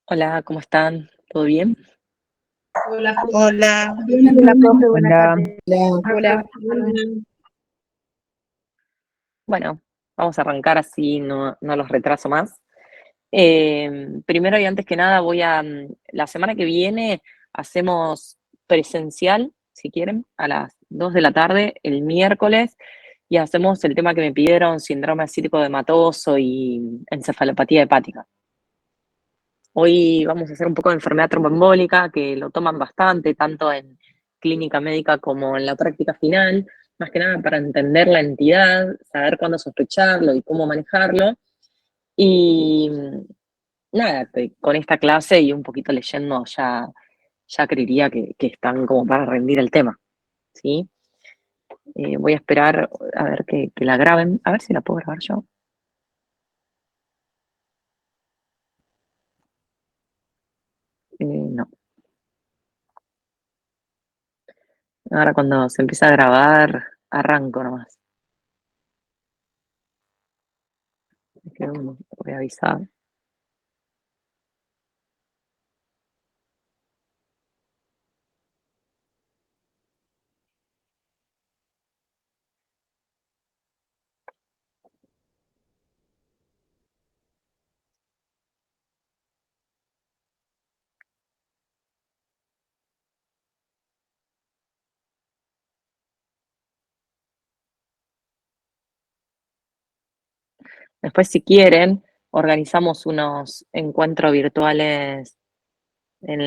Hola, ¿cómo están? ¿Todo bien? Hola, Hola, hola, profe, buenas hola, tardes. hola. Hola. Bueno, vamos a arrancar así, no los retraso más. Primero y antes que nada, la semana que viene hacemos presencial, si quieren, a las 2 de la tarde, el miércoles, y hacemos el tema que me pidieron, síndrome acítico de Matoso y encefalopatía hepática. Hoy vamos a hacer un poco de enfermedad tromboembólica, que lo toman bastante, tanto en clínica médica como en la práctica final, más que nada para entender la entidad, saber cuándo sospecharlo y cómo manejarlo. Y nada, con esta clase y un poquito leyendo ya creería que están como para rendir el tema, ¿sí? Voy a esperar a ver que la graben, a ver si la puedo grabar yo. No, ahora cuando se empieza a grabar, arranco nomás. Que voy a avisar. Después, si quieren, organizamos unos encuentros virtuales en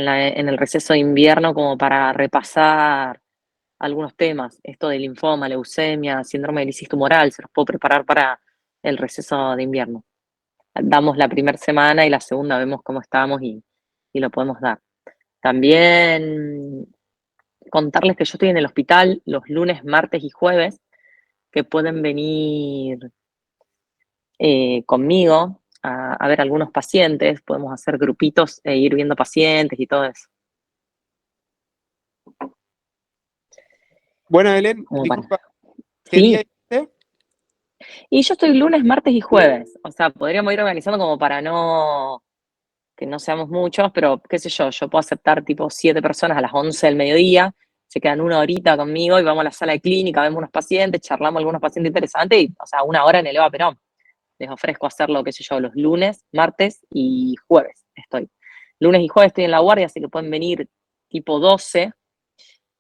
el receso de invierno como para repasar algunos temas. Esto de linfoma, leucemia, síndrome de lisis tumoral, se los puedo preparar para el receso de invierno. Damos la primera semana y la segunda vemos cómo estamos y lo podemos dar. También contarles que yo estoy en el hospital los lunes, martes y jueves, que pueden venir conmigo a ver algunos pacientes, podemos hacer grupitos e ir viendo pacientes y todo eso. Bueno, Helen, Como para. disculpa, ¿qué día Sí, dijiste? y yo estoy lunes, martes y jueves, o sea, podríamos ir organizando como para que no seamos muchos, pero qué sé yo puedo aceptar tipo 7 personas a las 11 del mediodía, se quedan una horita conmigo y vamos a la sala de clínica, vemos unos pacientes, charlamos algunos pacientes interesantes y, o sea, una hora en el Eva Perón. Les ofrezco hacerlo, qué sé yo, los lunes, martes y jueves estoy. Lunes y jueves estoy en la guardia, así que pueden venir tipo 12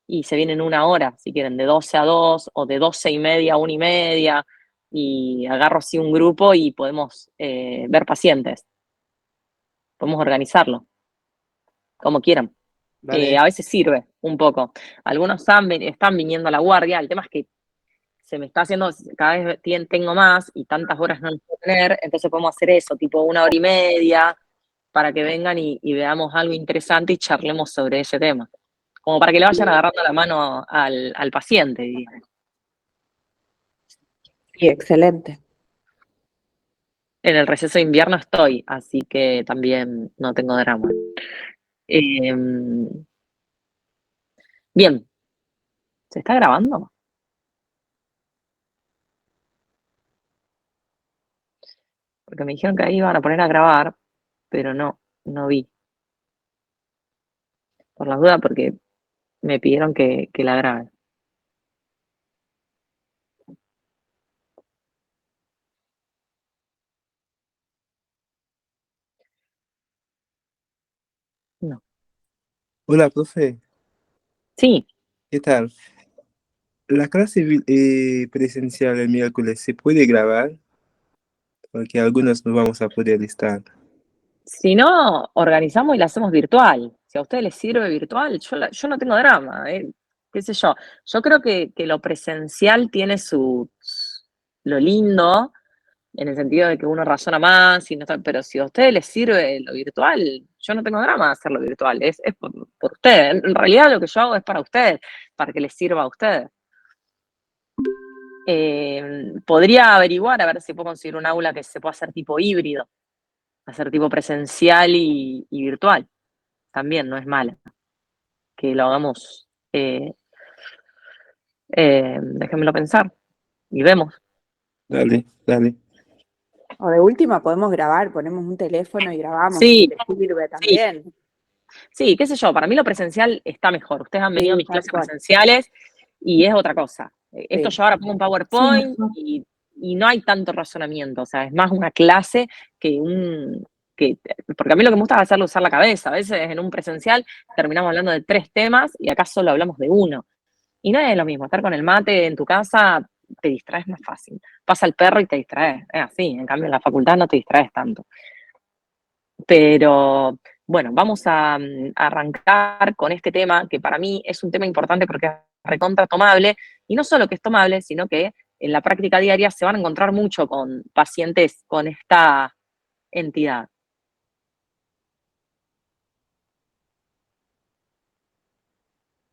y se vienen una hora, si quieren, de 12 a 2 o de 12:30 a 1:30 y agarro así un grupo y podemos ver pacientes, podemos organizarlo, como quieran. Dale, A veces sirve un poco. Algunos están viniendo a la guardia, el tema es que se me está haciendo, cada vez tengo más y tantas horas no las puedo tener, entonces podemos hacer eso, tipo una hora y media, para que vengan y veamos algo interesante y charlemos sobre ese tema. Como para que le vayan agarrando la mano al paciente, digamos. Sí, excelente. En el receso de invierno estoy, así que también no tengo drama. Eh, Bien, ¿se está grabando? Porque me dijeron que ahí iban a poner a grabar, pero no vi. Por las dudas, porque me pidieron que la grabe. No. hola, profe, Sí, ¿qué tal? La clase presencial el miércoles se puede grabar porque algunos no vamos a poder estar. si no, organizamos y la hacemos virtual. Si a ustedes les sirve virtual, yo no tengo drama, qué sé yo. Yo creo que lo presencial tiene lo lindo, en el sentido de que uno razona más, pero si a ustedes les sirve lo virtual, yo no tengo drama de hacerlo virtual, es por ustedes. En realidad lo que yo hago es para ustedes, para que les sirva a ustedes. Podría averiguar a ver si puedo conseguir un aula que se pueda hacer tipo híbrido, hacer tipo presencial y virtual. También no es mala. Que lo hagamos, déjenmelo pensar y vemos. Dale, dale. O de última podemos grabar, ponemos un teléfono y grabamos, Sí, si te sirve sí, también. sí, qué sé yo, para mí lo presencial está mejor. Ustedes han venido a Sí, mis tal clases cual. presenciales y es otra cosa. Esto Sí. yo ahora pongo un PowerPoint y no hay tanto razonamiento, o sea, es más una clase que porque a mí lo que me gusta es hacerlo usar la cabeza. A veces en un presencial terminamos hablando de 3 temas y acá solo hablamos de uno. Y no es lo mismo, estar con el mate en tu casa te distraes más fácil. Pasa el perro y te distraes, es así. En cambio, en la facultad no te distraes tanto. Pero bueno, vamos a arrancar con este tema, que para mí es un tema importante porque es recontra tomable, y no solo que es tomable, sino que en la práctica diaria se van a encontrar mucho con pacientes con esta entidad.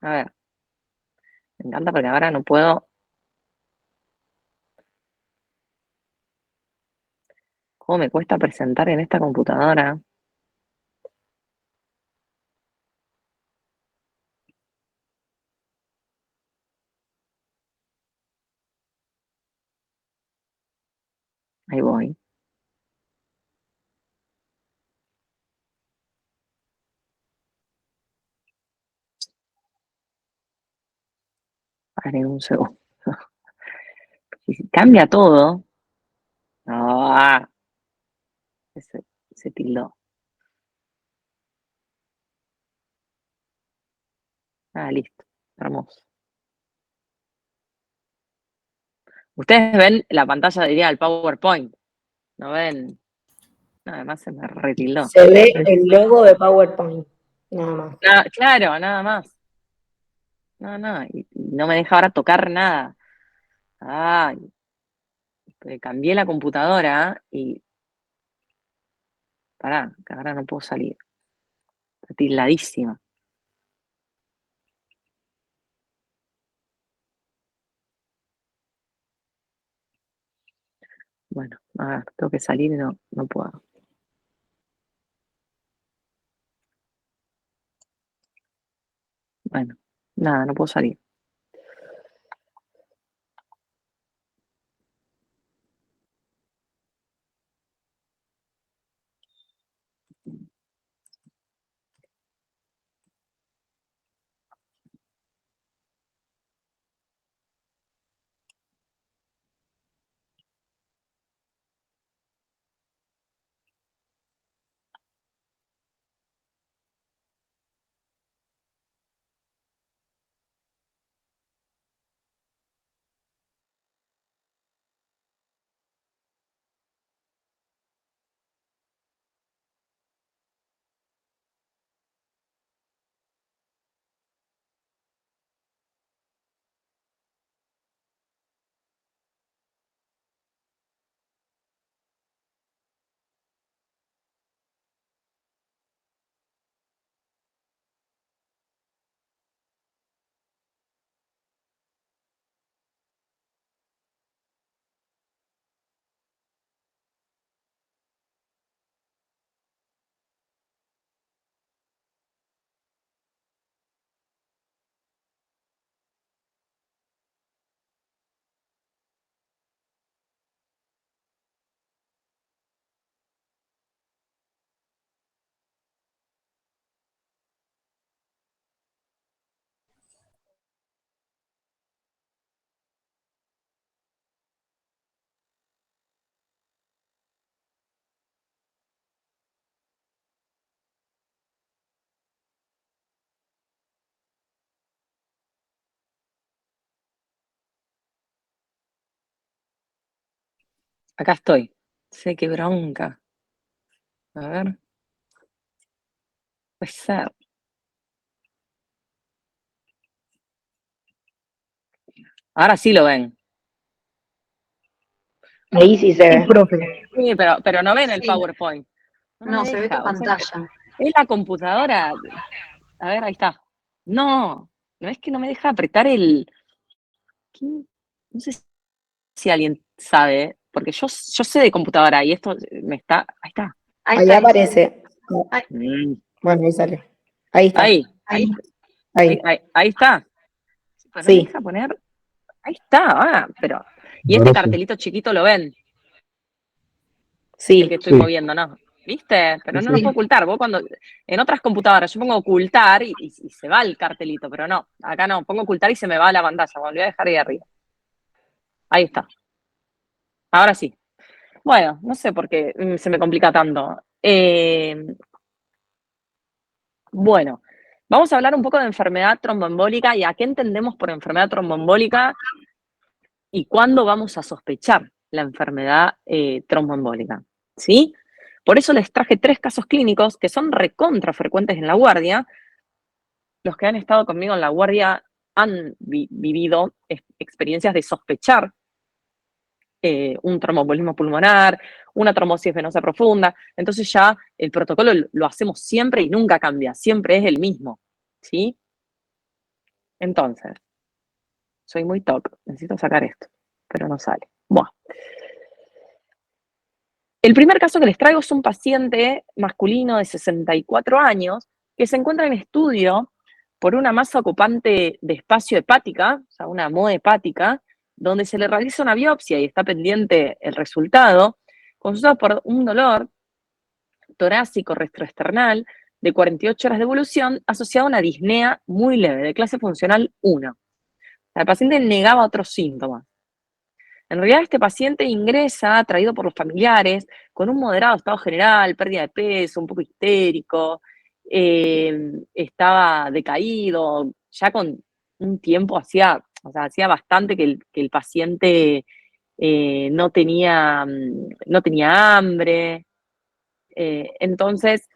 A ver, me encanta porque ahora no puedo. ¿Cómo me cuesta presentar en esta computadora? Ahí voy. A ver, un segundo. Si cambia todo. Ah, se tildó. Ah, listo. Hermoso. Ustedes ven la pantalla, diría, del PowerPoint. ¿No ven? No, además se me retildó. Se ve el logo de PowerPoint, nada más. Claro, nada más. No, y no me deja ahora tocar nada. Ay, cambié la computadora y pará, que ahora no puedo salir. Está tildadísima. Bueno, a ver, tengo que salir y no puedo. Bueno, nada, no puedo salir. Acá estoy. Sé qué bronca. A ver. Puede ser. Ahora sí lo ven. Ahí sí se Sí, ve. profe. Sí, pero no ven el Sí. PowerPoint. No No, me se ve deja. tu O sea, pantalla. es la computadora. A ver, ahí está. No es que no me deja apretar el. No sé si alguien sabe, porque yo sé de computadora y esto me está. Ahí está. Ahí Ahí está. aparece. Mm, Bueno, ahí sale. Ahí está. Ahí, Ahí. Ahí. está. Pero no me Sí. deja poner. Ahí está, pero. Y este Ahora sí. cartelito chiquito lo ven. el que Sí, estoy moviendo, ¿no? ¿Viste? Pero no lo puedo ocultar. Vos cuando, en otras computadoras yo pongo ocultar y se va el cartelito, pero no, acá no, pongo ocultar y se me va la pantalla. Bueno, lo voy a dejar ahí arriba. Ahí está. Ahora sí. Bueno, no sé por qué se me complica tanto. Bueno, vamos a hablar un poco de enfermedad tromboembólica y a qué entendemos por enfermedad tromboembólica y cuándo vamos a sospechar la enfermedad tromboembólica, ¿sí? Por eso les traje 3 casos clínicos que son recontra frecuentes en la guardia. Los que han estado conmigo en la guardia han vivido experiencias de sospechar un tromboembolismo pulmonar, una trombosis venosa profunda. Entonces ya el protocolo lo hacemos siempre y nunca cambia, siempre es el mismo, ¿sí? Entonces, soy muy top, necesito sacar esto, pero no sale. Bueno. El primer caso que les traigo es un paciente masculino de 64 años que se encuentra en estudio por una masa ocupante de espacio hepática, o sea, una MOE hepática, donde se le realiza una biopsia y está pendiente el resultado, consultado por un dolor torácico retroesternal de 48 horas de evolución asociado a una disnea muy leve, de clase funcional 1. O sea, el paciente negaba otros síntomas. En realidad, este paciente ingresa atraído por los familiares con un moderado estado general, pérdida de peso, un poco histérico, estaba decaído, ya con un tiempo hacía bastante que el paciente no tenía hambre. Entonces,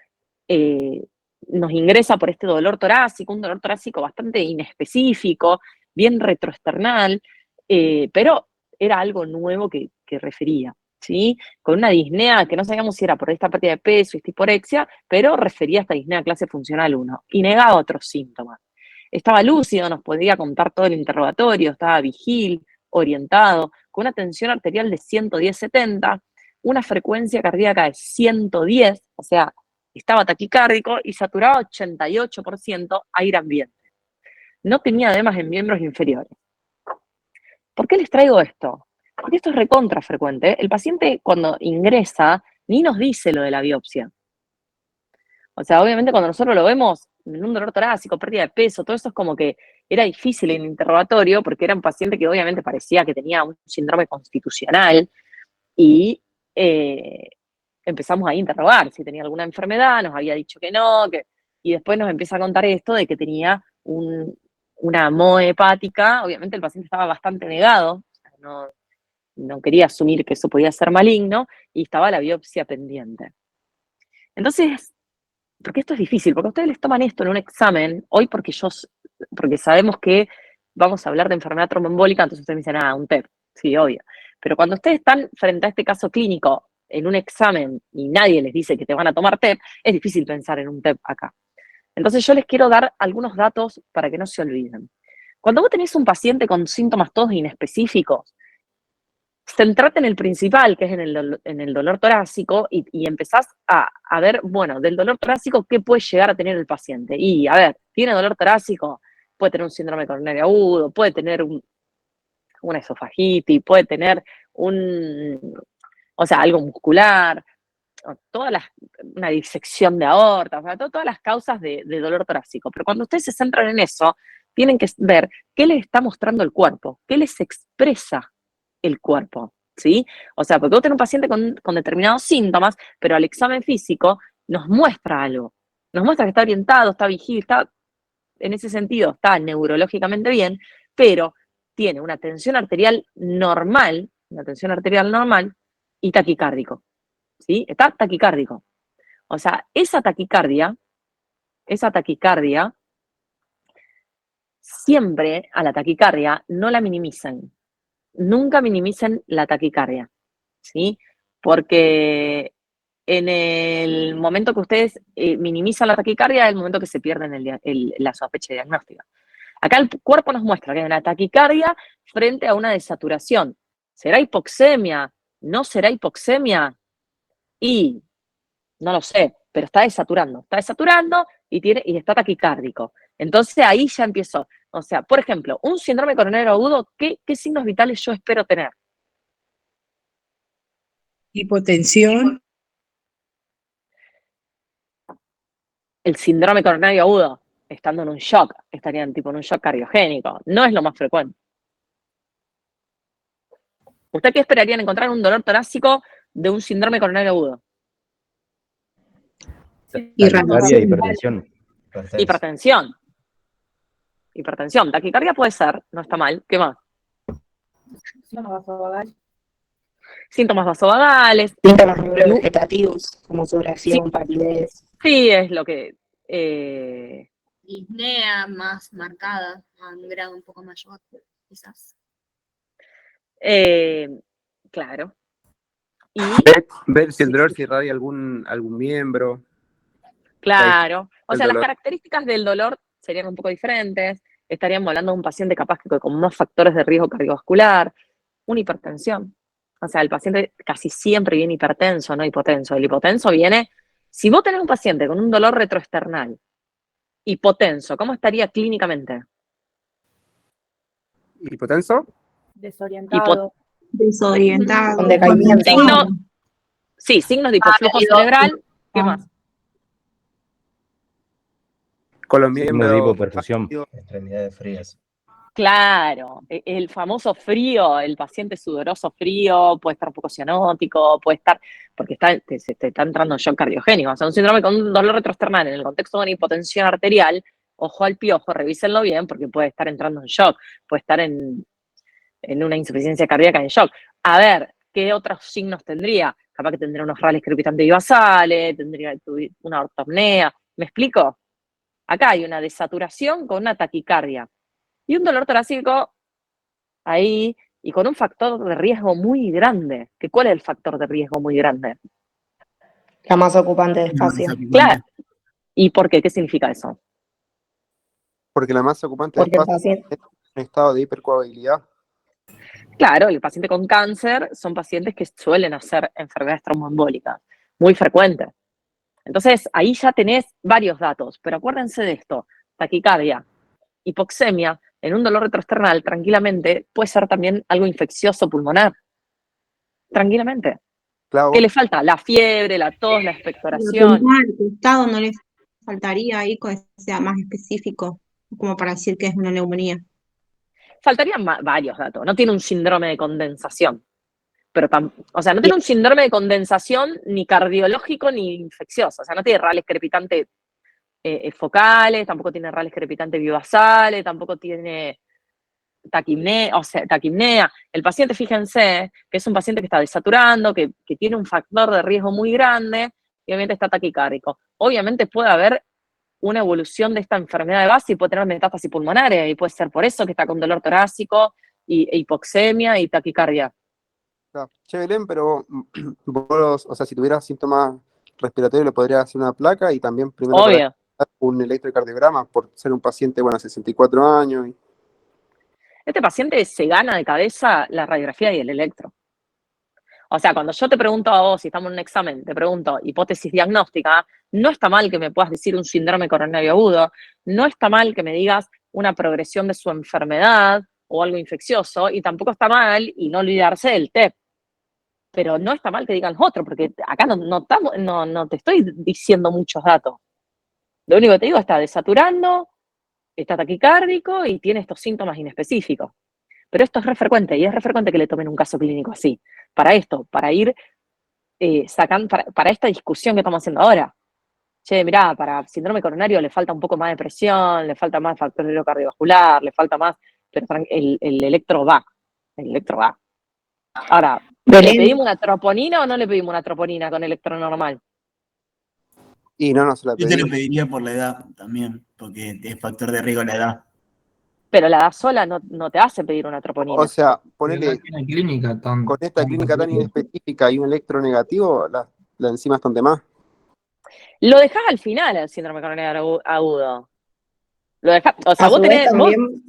eh, nos ingresa por este dolor torácico, un dolor torácico bastante inespecífico, bien retroesternal, pero era algo nuevo que refería, ¿sí? Con una disnea que no sabíamos si era por esta pérdida de peso y esta hiporexia, pero refería a esta disnea clase funcional 1 y negaba otros síntomas. Estaba lúcido, nos podía contar todo el interrogatorio, estaba vigil, orientado, con una tensión arterial de 110/70, una frecuencia cardíaca de 110, o sea, estaba taquicárdico y saturaba 88% aire ambiente. No tenía edemas en miembros inferiores. ¿Por qué les traigo esto? Porque esto es recontra frecuente. El paciente cuando ingresa ni nos dice lo de la biopsia. O sea, obviamente cuando nosotros lo vemos en un dolor torácico, pérdida de peso, todo eso es como que era difícil en el interrogatorio porque era un paciente que obviamente parecía que tenía un síndrome constitucional y empezamos ahí a interrogar si tenía alguna enfermedad, nos había dicho que no, y después nos empieza a contar esto de que tenía una MOE hepática. Obviamente el paciente estaba bastante negado, no quería asumir que eso podía ser maligno, y estaba la biopsia pendiente. Entonces, porque esto es difícil, porque ustedes les toman esto en un examen, hoy porque sabemos que vamos a hablar de enfermedad tromboembólica, entonces ustedes me dicen, un TEP, sí, obvio. Pero cuando ustedes están frente a este caso clínico en un examen y nadie les dice que te van a tomar TEP, es difícil pensar en un TEP acá. Entonces yo les quiero dar algunos datos para que no se olviden. Cuando vos tenés un paciente con síntomas todos inespecíficos, centrate en el principal, que es en el dolor torácico, y empezás a ver, bueno, del dolor torácico, ¿qué puede llegar a tener el paciente? Y, a ver, tiene dolor torácico, puede tener un síndrome coronario agudo, puede tener una esofagitis, puede tener algo muscular, una disección de aorta, o sea, todas las causas de dolor torácico. Pero cuando ustedes se centran en eso, tienen que ver qué les está mostrando el cuerpo, qué les expresa el cuerpo, ¿sí? O sea, porque vos tenés un paciente con determinados síntomas, pero al examen físico nos muestra algo. Nos muestra que está orientado, está vigil, en ese sentido, está neurológicamente bien, pero tiene una tensión arterial normal y taquicárdico, ¿sí? Está taquicárdico. O sea, esa taquicardia, siempre a la taquicardia no la minimicen. Nunca minimicen la taquicardia, ¿sí? Porque en el momento que ustedes minimizan la taquicardia es el momento que se pierden la sospecha diagnóstica. Acá el cuerpo nos muestra que hay una taquicardia frente a una desaturación. ¿Será hipoxemia? ¿No será hipoxemia? Y no lo sé, pero está desaturando y está taquicárdico. Entonces ahí ya empezó. O sea, por ejemplo, un síndrome coronario agudo, ¿qué signos vitales yo espero tener? Hipotensión. El síndrome coronario agudo, estando en un shock, estarían tipo en un shock cardiogénico. No es lo más frecuente. ¿Usted qué esperarían encontrar un dolor torácico de un síndrome coronario agudo? Taquicardia, hipertensión. Hipertensión. Hipertensión. Taquicardia puede ser, no está mal. ¿Qué más? Síntomas vasovagales. Síntomas neurovegetativos, como sudoración, Sí. palidez. Sí, es lo que... Disnea más marcada, a un grado un poco mayor, quizás. claro. Y, Ver si el dolor se irradia algún miembro. claro. O el sea, las dolor. características del dolor serían un poco diferentes. Estaríamos hablando de un paciente capaz que con más factores de riesgo cardiovascular, una hipertensión. O sea, el paciente casi siempre viene hipertenso, no hipotenso. El hipotenso viene, si vos tenés un paciente con un dolor retroesternal, hipotenso, ¿cómo estaría clínicamente? ¿Hipotenso? Desorientado. Desorientado. Con decaimiento. Sí, signos de hipoflujo cerebral. ¿Qué más? Con los Signo de miembros. hipoperfusión. Extremidades frías. Claro, el famoso frío, el paciente sudoroso frío, puede estar un poco cianótico, puede estar, porque se te está entrando en shock cardiogénico. O sea, un síndrome con un dolor retroesternal en el contexto de una hipotensión arterial, ojo al piojo, revísenlo bien, porque puede estar entrando en shock, puede estar en una insuficiencia cardíaca en shock. A ver, ¿qué otros signos tendría? Capaz que tendría unos rales crepitantes bivasales, tendría una ortopnea. ¿Me explico? Acá hay una desaturación con una taquicardia. Y un dolor torácico ahí, y con un factor de riesgo muy grande. ¿Cuál es el factor de riesgo muy grande? La masa ocupante de espacio. Claro. ¿Y por qué? ¿Qué significa eso? Porque la masa ocupante Porque de el espacio paciente, es un estado de hipercoagilidad. Claro, el paciente con cáncer son pacientes que suelen hacer enfermedades tromboembólicas, muy frecuentes. Entonces, ahí ya tenés varios datos, pero acuérdense de esto: taquicardia, hipoxemia, en un dolor retroesternal, tranquilamente, puede ser también algo infeccioso pulmonar. Tranquilamente. Claro. ¿Qué le falta? La fiebre, la tos, la expectoración. ¿El estado no le faltaría ahí que sea más específico, como para decir que es una neumonía? Faltarían varios datos. No tiene un síndrome de condensación. Pero o sea, no tiene un síndrome de condensación ni cardiológico ni infeccioso. O sea, no tiene rales crepitantes focales, tampoco tiene rales crepitantes bivasales, tampoco tiene taquipnea. El paciente, fíjense, que es un paciente que está desaturando, que tiene un factor de riesgo muy grande, y obviamente está taquicárdico. Obviamente puede haber una evolución de esta enfermedad de base y puede tener metástasis pulmonares, y puede ser por eso que está con dolor torácico, e hipoxemia y taquicardia. Claro. Che, Belén, pero vos, o sea, si tuvieras síntomas respiratorios, le podrías hacer una placa y también primero Obvio. un electrocardiograma por ser un paciente, bueno, 64 años. Este paciente se gana de cabeza la radiografía y el electro. O sea, cuando yo te pregunto a vos, si estamos en un examen, te pregunto hipótesis diagnóstica, no está mal que me puedas decir un síndrome coronario agudo, no está mal que me digas una progresión de su enfermedad o algo infeccioso, y tampoco está mal, y no olvidarse del TEP. Pero no está mal que digan los otros, porque acá no te estoy diciendo muchos datos. Lo único que te digo, está desaturando, está taquicárdico y tiene estos síntomas inespecíficos. Pero esto es re frecuente, y es re frecuente que le tomen un caso clínico así. Para esto, para ir sacando, para esta discusión que estamos haciendo ahora. Che, mirá, para síndrome coronario le falta un poco más de presión, le falta más factor cardiovascular, le falta más, pero el electro va. El electro va. Ahora, ¿le pedimos una troponina o no le pedimos una troponina con electro normal? Y no se la Yo te lo pedimos. pediría por la edad también, porque es factor de riesgo la edad. Pero la edad sola no te hace pedir una troponina. O sea, ponele, Clínica con esta clínica tan inespecífica y un electro negativo, la enzima es de más. Lo dejás al final el síndrome coronario agudo. Lo dejás, o sea, a vos su vez tenés. también,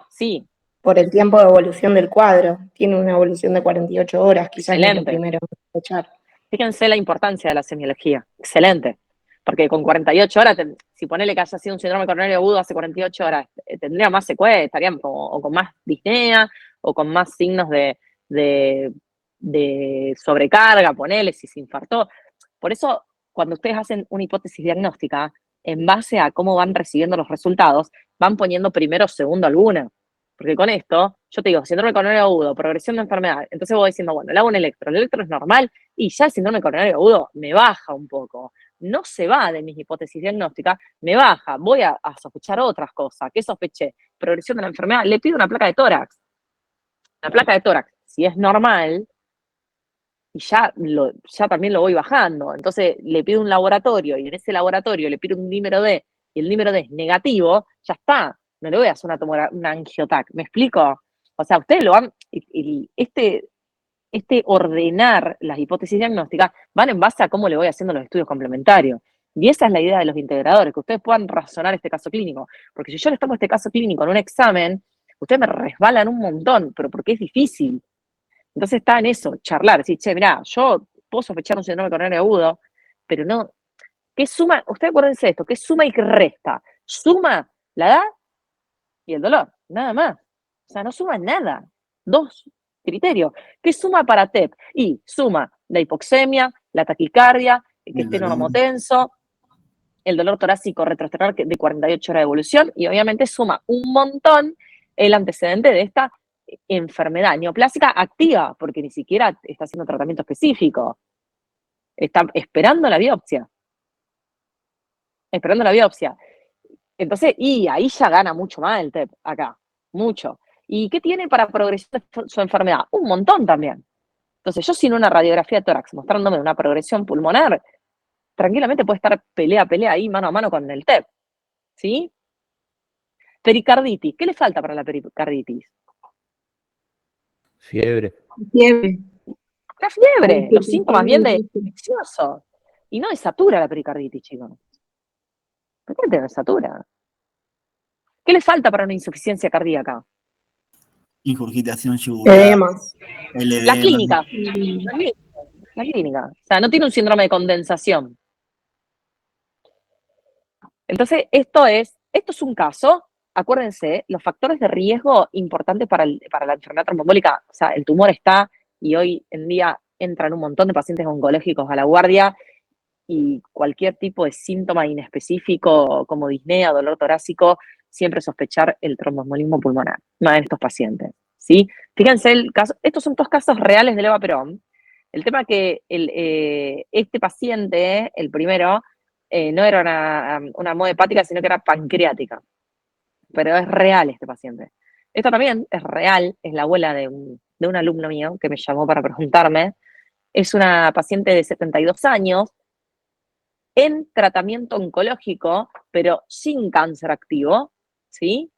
Sí. por el tiempo de evolución del cuadro, tiene una evolución de 48 horas, quizás no es lo Excelente. primero que escuchar. Fíjense la importancia de la semiología. Excelente. Porque con 48 horas, si ponele que haya sido un síndrome coronario agudo hace 48 horas, tendría más secuelas, estarían o con más disnea, o con más signos de de sobrecarga, ponele, si se infartó. Por eso, cuando ustedes hacen una hipótesis diagnóstica, en base a cómo van recibiendo los resultados, van poniendo primero o segundo alguna. Porque con esto, yo te digo, síndrome coronario agudo, progresión de enfermedad. Entonces voy diciendo, bueno, le hago un electro. El electro es normal y ya el síndrome coronario agudo me baja un poco. No se va de mis hipótesis diagnósticas, me baja. Voy a sospechar otras cosas. ¿Qué sospeché? Progresión de la enfermedad. Le pido una placa de tórax. La placa de tórax, si es normal, y ya también lo voy bajando. Entonces le pido un laboratorio y en ese laboratorio le pido un dímero D y el dímero D es negativo, ya está. No le voy a hacer una angiotac. ¿Me explico? O sea, ustedes lo van. Este ordenar las hipótesis diagnósticas van en base a cómo le voy haciendo los estudios complementarios. Y esa es la idea de los integradores, que ustedes puedan razonar este caso clínico. Porque si yo les tomo este caso clínico en un examen, ustedes me resbalan un montón, pero porque es difícil. Entonces está en eso, charlar, decir, che, mirá, yo puedo sospechar un síndrome coronario agudo, pero no. ¿Qué suma? Ustedes acuérdense de esto, ¿qué suma y qué resta? Suma la edad y el dolor, nada más. O sea, no suma nada. Dos criterios. ¿Qué suma para TEP? Y suma la hipoxemia, la taquicardia, que esté normotenso, el dolor torácico retroesternal de 48 horas de evolución, y obviamente suma un montón el antecedente de esta enfermedad neoplásica activa, porque ni siquiera está haciendo tratamiento específico. Está esperando la biopsia. Esperando la biopsia. Entonces, y ahí ya gana mucho más el TEP, acá. Mucho. ¿Y qué tiene para progresar su enfermedad? Un montón también. Entonces, yo sin una radiografía de tórax mostrándome una progresión pulmonar, tranquilamente puede estar pelea ahí mano a mano con el TEP. ¿Sí? Pericarditis. ¿Qué le falta para la pericarditis? Fiebre. Fiebre. La fiebre, los síntomas bien de infeccioso. Y no desatura la pericarditis, chicos. ¿Por qué te desatura? ¿Qué le falta para una insuficiencia cardíaca? Ingurgitación yugular, Edemas. LD, La clínica. La clínica. O sea, no tiene un síndrome de condensación. Entonces, esto es un caso. Acuérdense, los factores de riesgo importantes para la enfermedad tromboembólica, o sea, el tumor está, y hoy en día entran un montón de pacientes oncológicos a la guardia, y cualquier tipo de síntoma inespecífico como disnea, dolor torácico, siempre sospechar el tromboembolismo pulmonar, más en estos pacientes, ¿sí? Fíjense el caso, estos son dos casos reales de Eva Perón. El tema que este paciente, el primero, no era una moda hepática, sino que era pancreática. Pero es real este paciente. Esto también es real, es la abuela de un alumno mío que me llamó para preguntarme. Es una paciente de 72 años, en tratamiento oncológico, pero sin cáncer activo, ¿sí?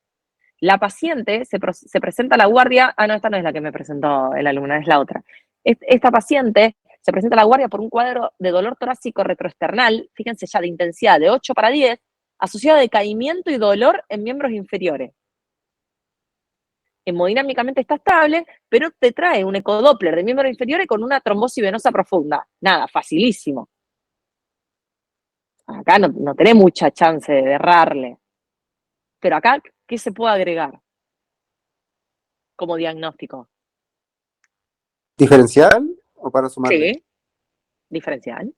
La paciente se presenta a la guardia, no, esta no es la que me presentó el alumno, es la otra. Esta paciente se presenta a la guardia por un cuadro de dolor torácico retroesternal, fíjense ya de intensidad de 8/10, asociado a decaimiento y dolor en miembros inferiores. Hemodinámicamente está estable, pero te trae un ecodoppler de miembros inferiores con una trombosis venosa profunda. Nada, facilísimo. Acá no tenés mucha chance de errarle. Pero acá, ¿qué se puede agregar como diagnóstico? ¿Diferencial o para sumarle? Sí, diferencial.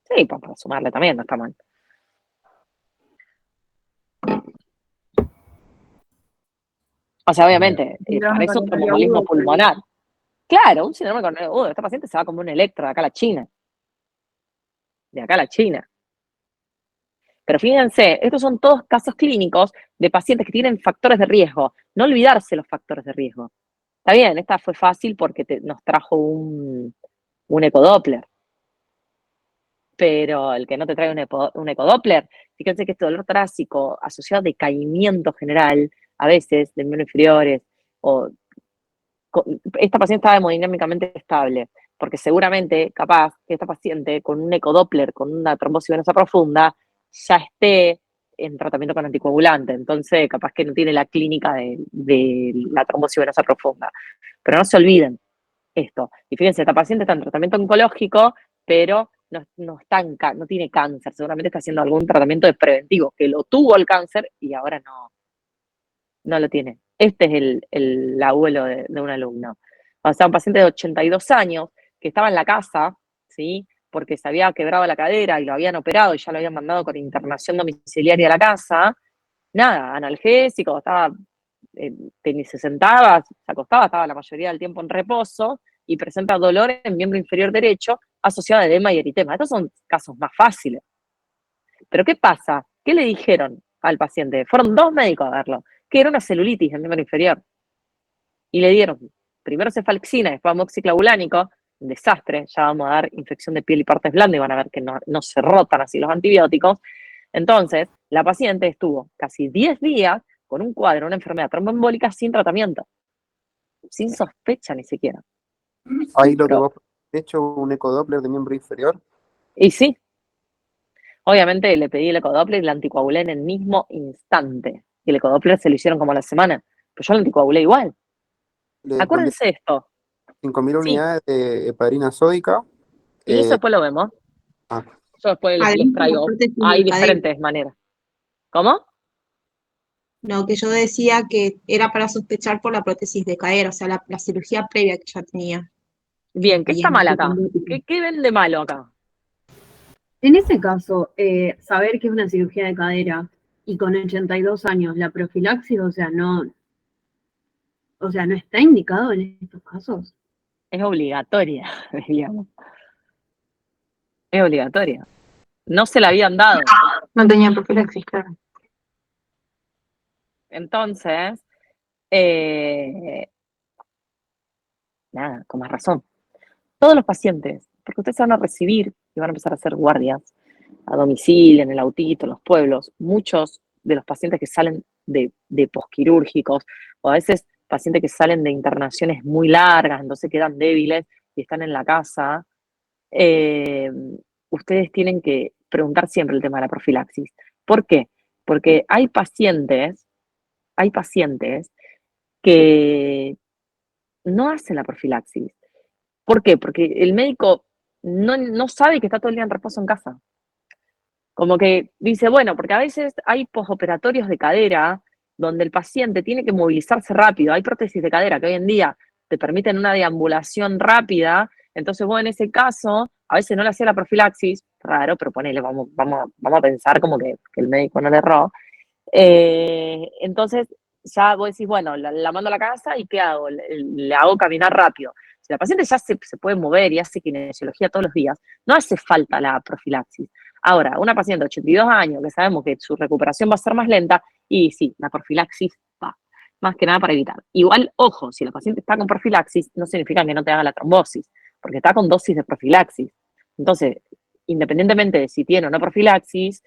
Sí, para sumarle también, no está mal. O sea, obviamente, parece un tromboembolismo pulmonar. Claro, un síndrome coronario agudo. Esta paciente se va como un electro de acá a la China. De acá a la China. Pero fíjense, estos son todos casos clínicos de pacientes que tienen factores de riesgo. No olvidarse los factores de riesgo. Está bien, esta fue fácil porque nos trajo un ecodoppler. Pero el que no te trae un ecodoppler, fíjense que este dolor torácico asociado a decaimiento general, a veces de miembros inferiores, esta paciente estaba hemodinámicamente estable, porque seguramente, capaz, que esta paciente con un ecodoppler, con una trombosis venosa profunda, ya esté en tratamiento con anticoagulante. Entonces, capaz que no tiene la clínica de la trombosis venosa profunda. Pero no se olviden esto. Y fíjense, esta paciente está en tratamiento oncológico, pero no tiene cáncer. Seguramente está haciendo algún tratamiento de preventivo, que lo tuvo el cáncer y ahora no lo tiene. Este es el abuelo de un alumno. O sea, un paciente de 82 años que estaba en la casa, ¿sí? Porque se había quebrado la cadera y lo habían operado y ya lo habían mandado con internación domiciliaria a la casa. Nada, analgésico, estaba, se sentaba, se acostaba, estaba la mayoría del tiempo en reposo y presenta dolor en el miembro inferior derecho asociado a edema y eritema. Estos son casos más fáciles. Pero ¿qué pasa? ¿Qué le dijeron al paciente? Fueron 2 médicos a verlo, que era una celulitis del miembro inferior. Y le dieron primero cefalexina, después amoxiclavulánico, un desastre, ya vamos a dar infección de piel y partes blandas y van a ver que no se rotan así los antibióticos. Entonces, la paciente estuvo casi 10 días con un cuadro, una enfermedad tromboembólica sin tratamiento, sin sospecha ni siquiera. Ahí lo que Pero, vos has hecho, un ecodoppler de miembro inferior. y sí, obviamente le pedí el ecodoppler y la anticoagulé en el mismo instante. Y el ecodoppler se lo hicieron como a la semana, pero yo lo anticoagulé igual. Le Acuérdense esto. 5.000 Sí, unidades de heparina sódica. y eso después lo vemos. Ah, Yo después les Además de la traigo. prótesis Hay de cadera. diferentes maneras. ¿Cómo? No, que yo decía que era para sospechar por la prótesis de cadera, o sea, la cirugía previa que ya tenía. Bien, ¿qué Y está es más mal acá? económico. ¿Qué ven de malo acá? En ese caso, saber que es una cirugía de cadera y con 82 años, la profilaxis, o sea, no está indicado en estos casos. Es obligatoria, digamos. Es obligatoria. No se la habían dado. No tenía profilaxis, claro. Entonces, nada, con más razón. Todos los pacientes, porque ustedes se van a recibir y van a empezar a hacer guardias a domicilio, en el autito, en los pueblos. Muchos de los pacientes que salen de posquirúrgicos, o a veces pacientes que salen de internaciones muy largas, entonces quedan débiles y están en la casa, ustedes tienen que preguntar siempre el tema de la profilaxis. ¿Por qué? Porque hay pacientes que no hacen la profilaxis. ¿Por qué? Porque el médico no sabe que está todo el día en reposo en casa. Como que dice, bueno, porque a veces hay posoperatorios de cadera donde el paciente tiene que movilizarse rápido. Hay prótesis de cadera que hoy en día te permiten una deambulación rápida. Entonces vos en ese caso, a veces no le hacía la profilaxis, raro, pero ponele, vamos a pensar como que el médico no le erró. Entonces ya vos decís, bueno, la mando a la casa y ¿qué hago? Le hago caminar rápido. Si la paciente ya se puede mover y hace kinesiología todos los días, no hace falta la profilaxis. Ahora, una paciente de 82 años que sabemos que su recuperación va a ser más lenta, y sí, la profilaxis va, más que nada para evitar. Igual, ojo, si la paciente está con profilaxis, no significa que no te haga la trombosis, porque está con dosis de profilaxis. Entonces, independientemente de si tiene o no profilaxis,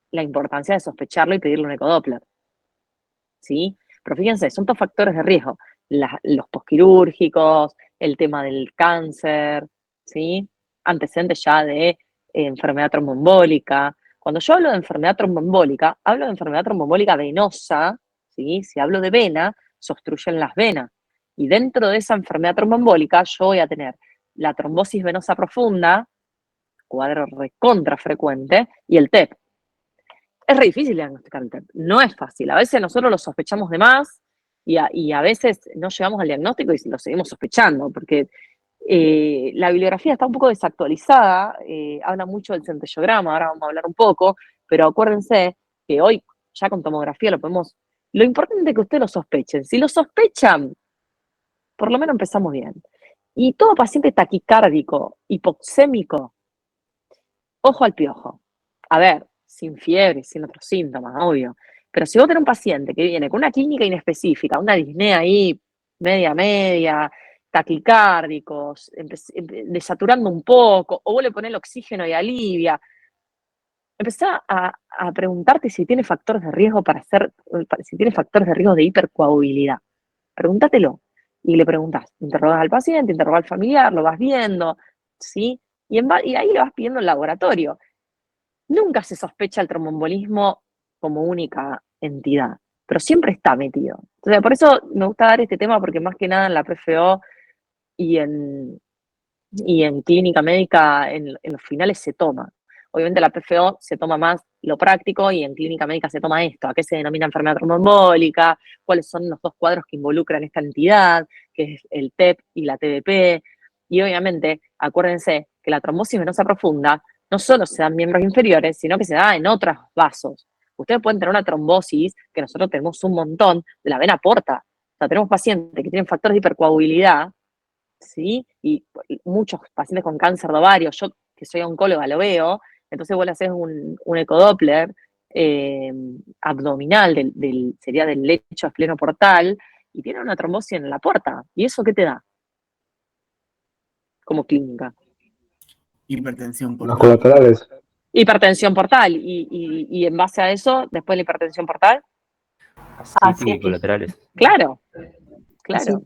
la importancia de sospecharlo y pedirle un ecodoppler, ¿sí? Pero fíjense, son 2 factores de riesgo, los posquirúrgicos, el tema del cáncer, ¿sí? Antecedentes ya de enfermedad tromboembólica. Cuando yo hablo de enfermedad tromboembólica, hablo de enfermedad tromboembólica venosa, ¿sí? Si hablo de vena, se obstruyen las venas. Y dentro de esa enfermedad tromboembólica yo voy a tener la trombosis venosa profunda, cuadro recontra frecuente, y el TEP. Es re difícil diagnosticar el TEP, no es fácil. A veces nosotros lo sospechamos de más y a veces no llegamos al diagnóstico y lo seguimos sospechando, porque la bibliografía está un poco desactualizada, habla mucho del centellograma, ahora vamos a hablar un poco, pero acuérdense que hoy ya con tomografía lo podemos. Lo importante es que ustedes lo sospechen. Si lo sospechan, por lo menos empezamos bien. Y todo paciente taquicárdico, hipoxémico, ojo al piojo. A ver, sin fiebre, sin otros síntomas, obvio. Pero si vos tenés un paciente que viene con una clínica inespecífica, una disnea ahí, media, taquicárdicos, desaturando un poco, o vos le ponés el oxígeno y alivia, empezá a preguntarte si tiene factores de riesgo si tiene factores de riesgo de hipercoagulabilidad. Pregúntatelo. Y le preguntás, interrogás al paciente, interrogás al familiar, lo vas viendo, ¿sí? Y ahí le vas pidiendo el laboratorio. Nunca se sospecha el tromboembolismo como única entidad, pero siempre está metido. Entonces, por eso me gusta dar este tema, porque más que nada en la PFO y en clínica médica, en los finales se toma. Obviamente la PFO se toma más lo práctico y en clínica médica se toma esto, a qué se denomina enfermedad tromboembólica, cuáles son los dos cuadros que involucran esta entidad, que es el TEP y la TDP, y obviamente, acuérdense que la trombosis venosa profunda no solo se da en miembros inferiores, sino que se da en otros vasos. Ustedes pueden tener una trombosis, que nosotros tenemos un montón, de la vena porta. O sea, tenemos pacientes que tienen factores de hipercoagulabilidad, ¿sí? Y muchos pacientes con cáncer de ovario, yo que soy oncóloga lo veo, entonces vos le haces un ecodoppler abdominal, sería del lecho esplenoportal, y tiene una trombosis en la porta. ¿Y eso qué te da? Como clínica. Hipertensión Los portal. colaterales. Hipertensión portal. Y en base a eso, después de la hipertensión portal, Sí, colaterales. claro, Así. claro.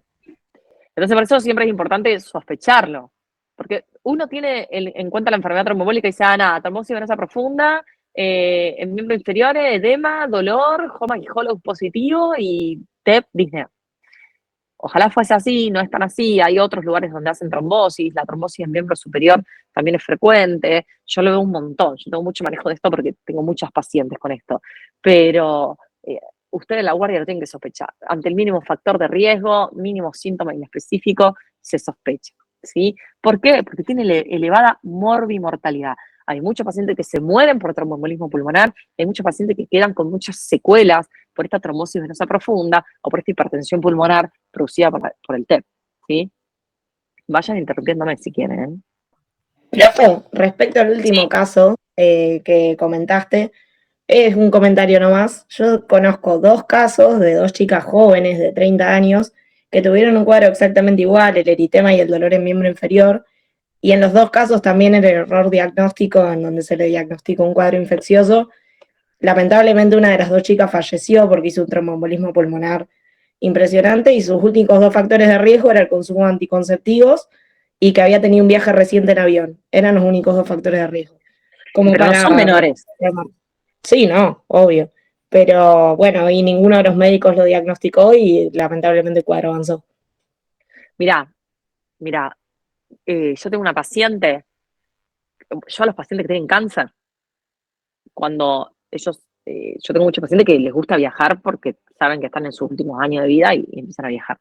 Entonces, por eso siempre es importante sospecharlo. Porque uno tiene en cuenta la enfermedad tromboembólica y dice, nada, trombosis venosa profunda, en miembros inferiores, edema, dolor, Hollow positivo y TEP, disnea. Ojalá fuese así, no es tan así. Hay otros lugares donde hacen trombosis. La trombosis en miembro superior también es frecuente. Yo lo veo un montón. Yo tengo mucho manejo de esto porque tengo muchas pacientes con esto. Pero ustedes en la guardia lo tienen que sospechar. Ante el mínimo factor de riesgo, mínimo síntoma inespecífico, se sospecha. ¿Sí? ¿Por qué? Porque tiene elevada morbimortalidad. Hay muchos pacientes que se mueren por tromboembolismo pulmonar, hay muchos pacientes que quedan con muchas secuelas por esta trombosis venosa profunda o por esta hipertensión pulmonar producida por el TEP, ¿sí? Vayan interrumpiéndome si quieren, ¿eh? Profe, respecto al último caso que comentaste, es un comentario nomás. Yo conozco 2 casos de 2 chicas jóvenes de 30 años que tuvieron un cuadro exactamente igual, el eritema y el dolor en miembro inferior, y en los 2 casos también el error diagnóstico en donde se le diagnosticó un cuadro infeccioso. Lamentablemente una de las 2 chicas falleció porque hizo un tromboembolismo pulmonar impresionante y sus únicos 2 factores de riesgo era el consumo de anticonceptivos y que había tenido un viaje reciente en avión. Eran los únicos 2 factores de riesgo. Como Pero no para... son menores. Sí, no, obvio. Pero bueno, y ninguno de los médicos lo diagnosticó y lamentablemente el cuadro avanzó. Mirá, yo tengo una paciente, yo a los pacientes que tienen cáncer, cuando ellos, yo tengo muchos pacientes que les gusta viajar porque saben que están en sus últimos años de vida y empiezan a viajar.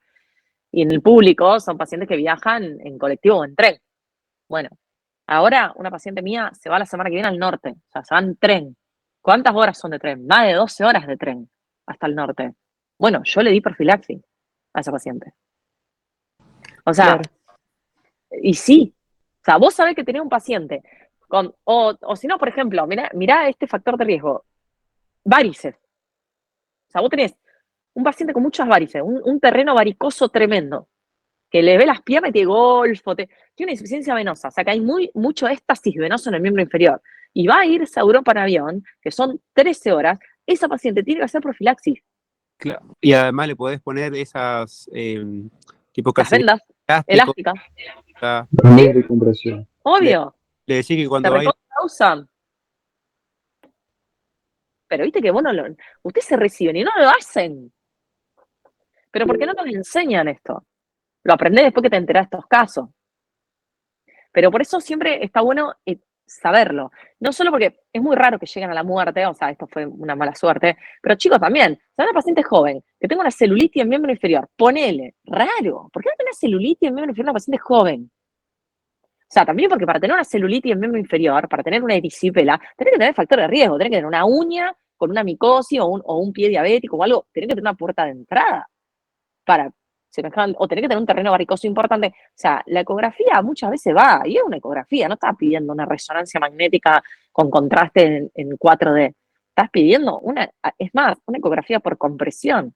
Y en el público son pacientes que viajan en colectivo o en tren. Bueno, ahora una paciente mía se va la semana que viene al norte, o sea, se va en tren. ¿Cuántas horas son de tren? Más de 12 horas de tren hasta el norte. Bueno, yo le di profilaxis a esa paciente. O sea, Claro. y sí, o sea, vos sabés que tenés un paciente con, o si no, por ejemplo, mirá este factor de riesgo, varices. O sea, vos tenés un paciente con muchas varices, un terreno varicoso tremendo, que le ve las piernas y tiene golfo, tiene una insuficiencia venosa, o sea que hay mucho éxtasis venoso en el miembro inferior, y va a irse a Europa en avión, que son 13 horas, esa paciente tiene que hacer profilaxis. Claro. Y además le podés poner esas tipo Las vendas elástico. elásticas, También de compresión. obvio, Le decís que se cuando vaya. recontra usan. Pero viste que vos no ustedes se reciben y no lo hacen. Pero ¿por qué no nos enseñan esto? Lo aprendés después que te enterás de estos casos. Pero por eso siempre está bueno saberlo. No solo porque es muy raro que lleguen a la muerte, o sea, esto fue una mala suerte, pero chicos también, si una paciente joven que tenga una celulitis en miembro inferior, ponele, raro, ¿por qué no tener celulitis en miembro inferior en una paciente joven? O sea, también porque para tener una celulitis en miembro inferior, para tener una erisipela, tenés que tener factor de riesgo, tenés que tener una uña con una micosis o un pie diabético o algo, tenés que tener una puerta de entrada para semejante, o tenés que tener un terreno varicoso importante. O sea, la ecografía muchas veces va, y es una ecografía, no estás pidiendo una resonancia magnética con contraste en 4D. Estás pidiendo es más, una ecografía por compresión.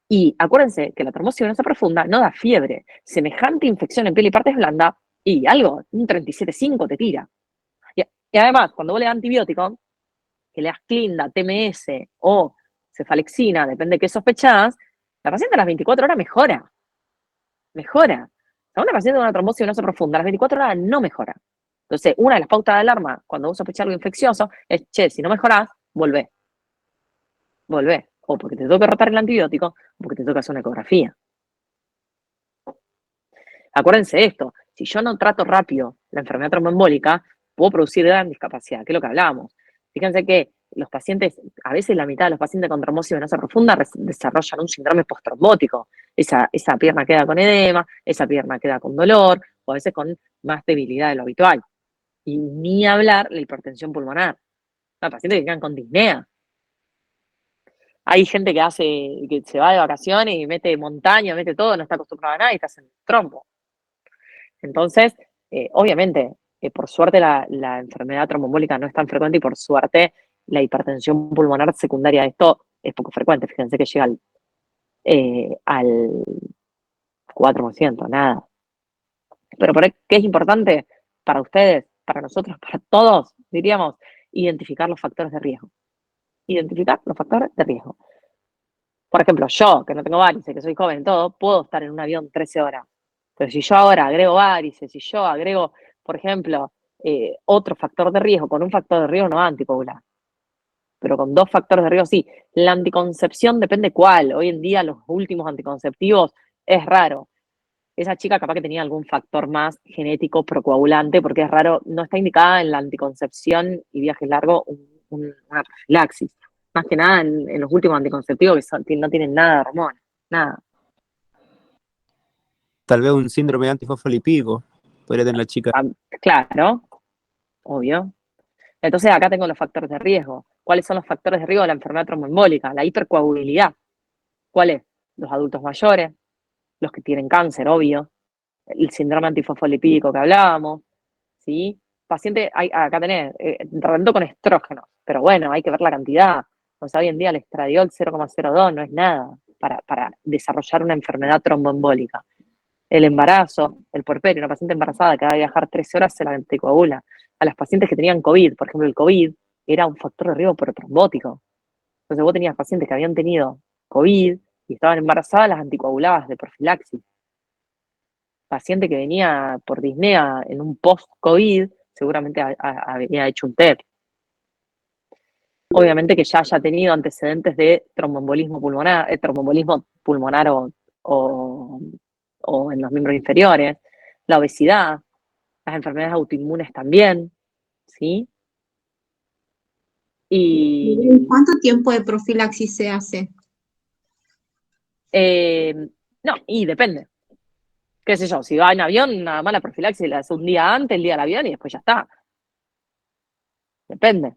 Y acuérdense que la trombosis venosa profunda no da fiebre. Semejante infección en piel y partes blandas, y algo, un 37,5 te tira. Y además, cuando vos le das antibiótico, que le das Clinda, TMS o cefalexina, depende de qué sospechás, la paciente a las 24 horas mejora. Mejora. O sea, una paciente con una trombosis venosa profunda a las 24 horas no mejora. Entonces, una de las pautas de alarma cuando vos sospechás algo infeccioso es, che, si no mejorás, volvé. Volvé. O porque te toca rotar el antibiótico, o porque te toca hacer una ecografía. Acuérdense de esto, si yo no trato rápido la enfermedad tromboembólica, puedo producir gran discapacidad, que es lo que hablábamos. Fíjense que los pacientes, a veces la mitad de los pacientes con trombosis venosa profunda desarrollan un síndrome postrombótico. Esa pierna queda con edema, esa pierna queda con dolor, o a veces con más debilidad de lo habitual. Y ni hablar la hipertensión pulmonar. Hay pacientes que quedan con disnea. Hay gente que se va de vacaciones y mete montaña, mete todo, no está acostumbrada a nada y está haciendo trombo. Entonces, obviamente, por suerte la enfermedad tromboembólica no es tan frecuente y por suerte la hipertensión pulmonar secundaria de esto es poco frecuente. Fíjense que llega al 4%, nada. Pero ¿qué es importante para ustedes, para nosotros, para todos? Diríamos, identificar los factores de riesgo. Identificar los factores de riesgo. Por ejemplo, yo, que no tengo varices, que soy joven y todo, puedo estar en un avión 13 horas. Pero si yo ahora agrego varices, si yo agrego, por ejemplo, otro factor de riesgo, con un factor de riesgo no va a anticoagular. Pero con dos factores de riesgo sí. La anticoncepción depende cuál. Hoy en día los últimos anticonceptivos es raro. Esa chica capaz que tenía algún factor más genético procoagulante, porque es raro, no está indicada en la anticoncepción y viaje largo una profilaxis. Más que nada en los últimos anticonceptivos que no tienen nada de hormonas, nada. Tal vez un síndrome antifosfolipídico podría tener la chica. Claro, obvio. Entonces acá tengo los factores de riesgo. ¿Cuáles son los factores de riesgo de la enfermedad tromboembólica? La hipercoagulabilidad. ¿Cuál es? Los adultos mayores, los que tienen cáncer, obvio, el síndrome antifosfolipídico que hablábamos, ¿sí? Paciente, acá tenés, tratamiento con estrógenos, pero bueno, hay que ver la cantidad. O sea, hoy en día el estradiol 0,02 no es nada para desarrollar una enfermedad tromboembólica. El embarazo, el puerperio, una paciente embarazada que va a viajar 13 horas se la anticoagula. A las pacientes que tenían COVID, por ejemplo, el COVID era un factor de riesgo protrombótico. Entonces vos tenías pacientes que habían tenido COVID y estaban embarazadas, las anticoagulabas de profilaxis. Paciente que venía por disnea en un post-COVID, seguramente había hecho un TEP. Obviamente que ya haya tenido antecedentes de tromboembolismo pulmonar o en los miembros inferiores, la obesidad, las enfermedades autoinmunes también, ¿sí? Y ¿Cuánto tiempo de profilaxis se hace? no, y depende. Qué sé yo, si va en avión, nada más la profilaxis la hace un día antes, el día del avión y después ya está. Depende.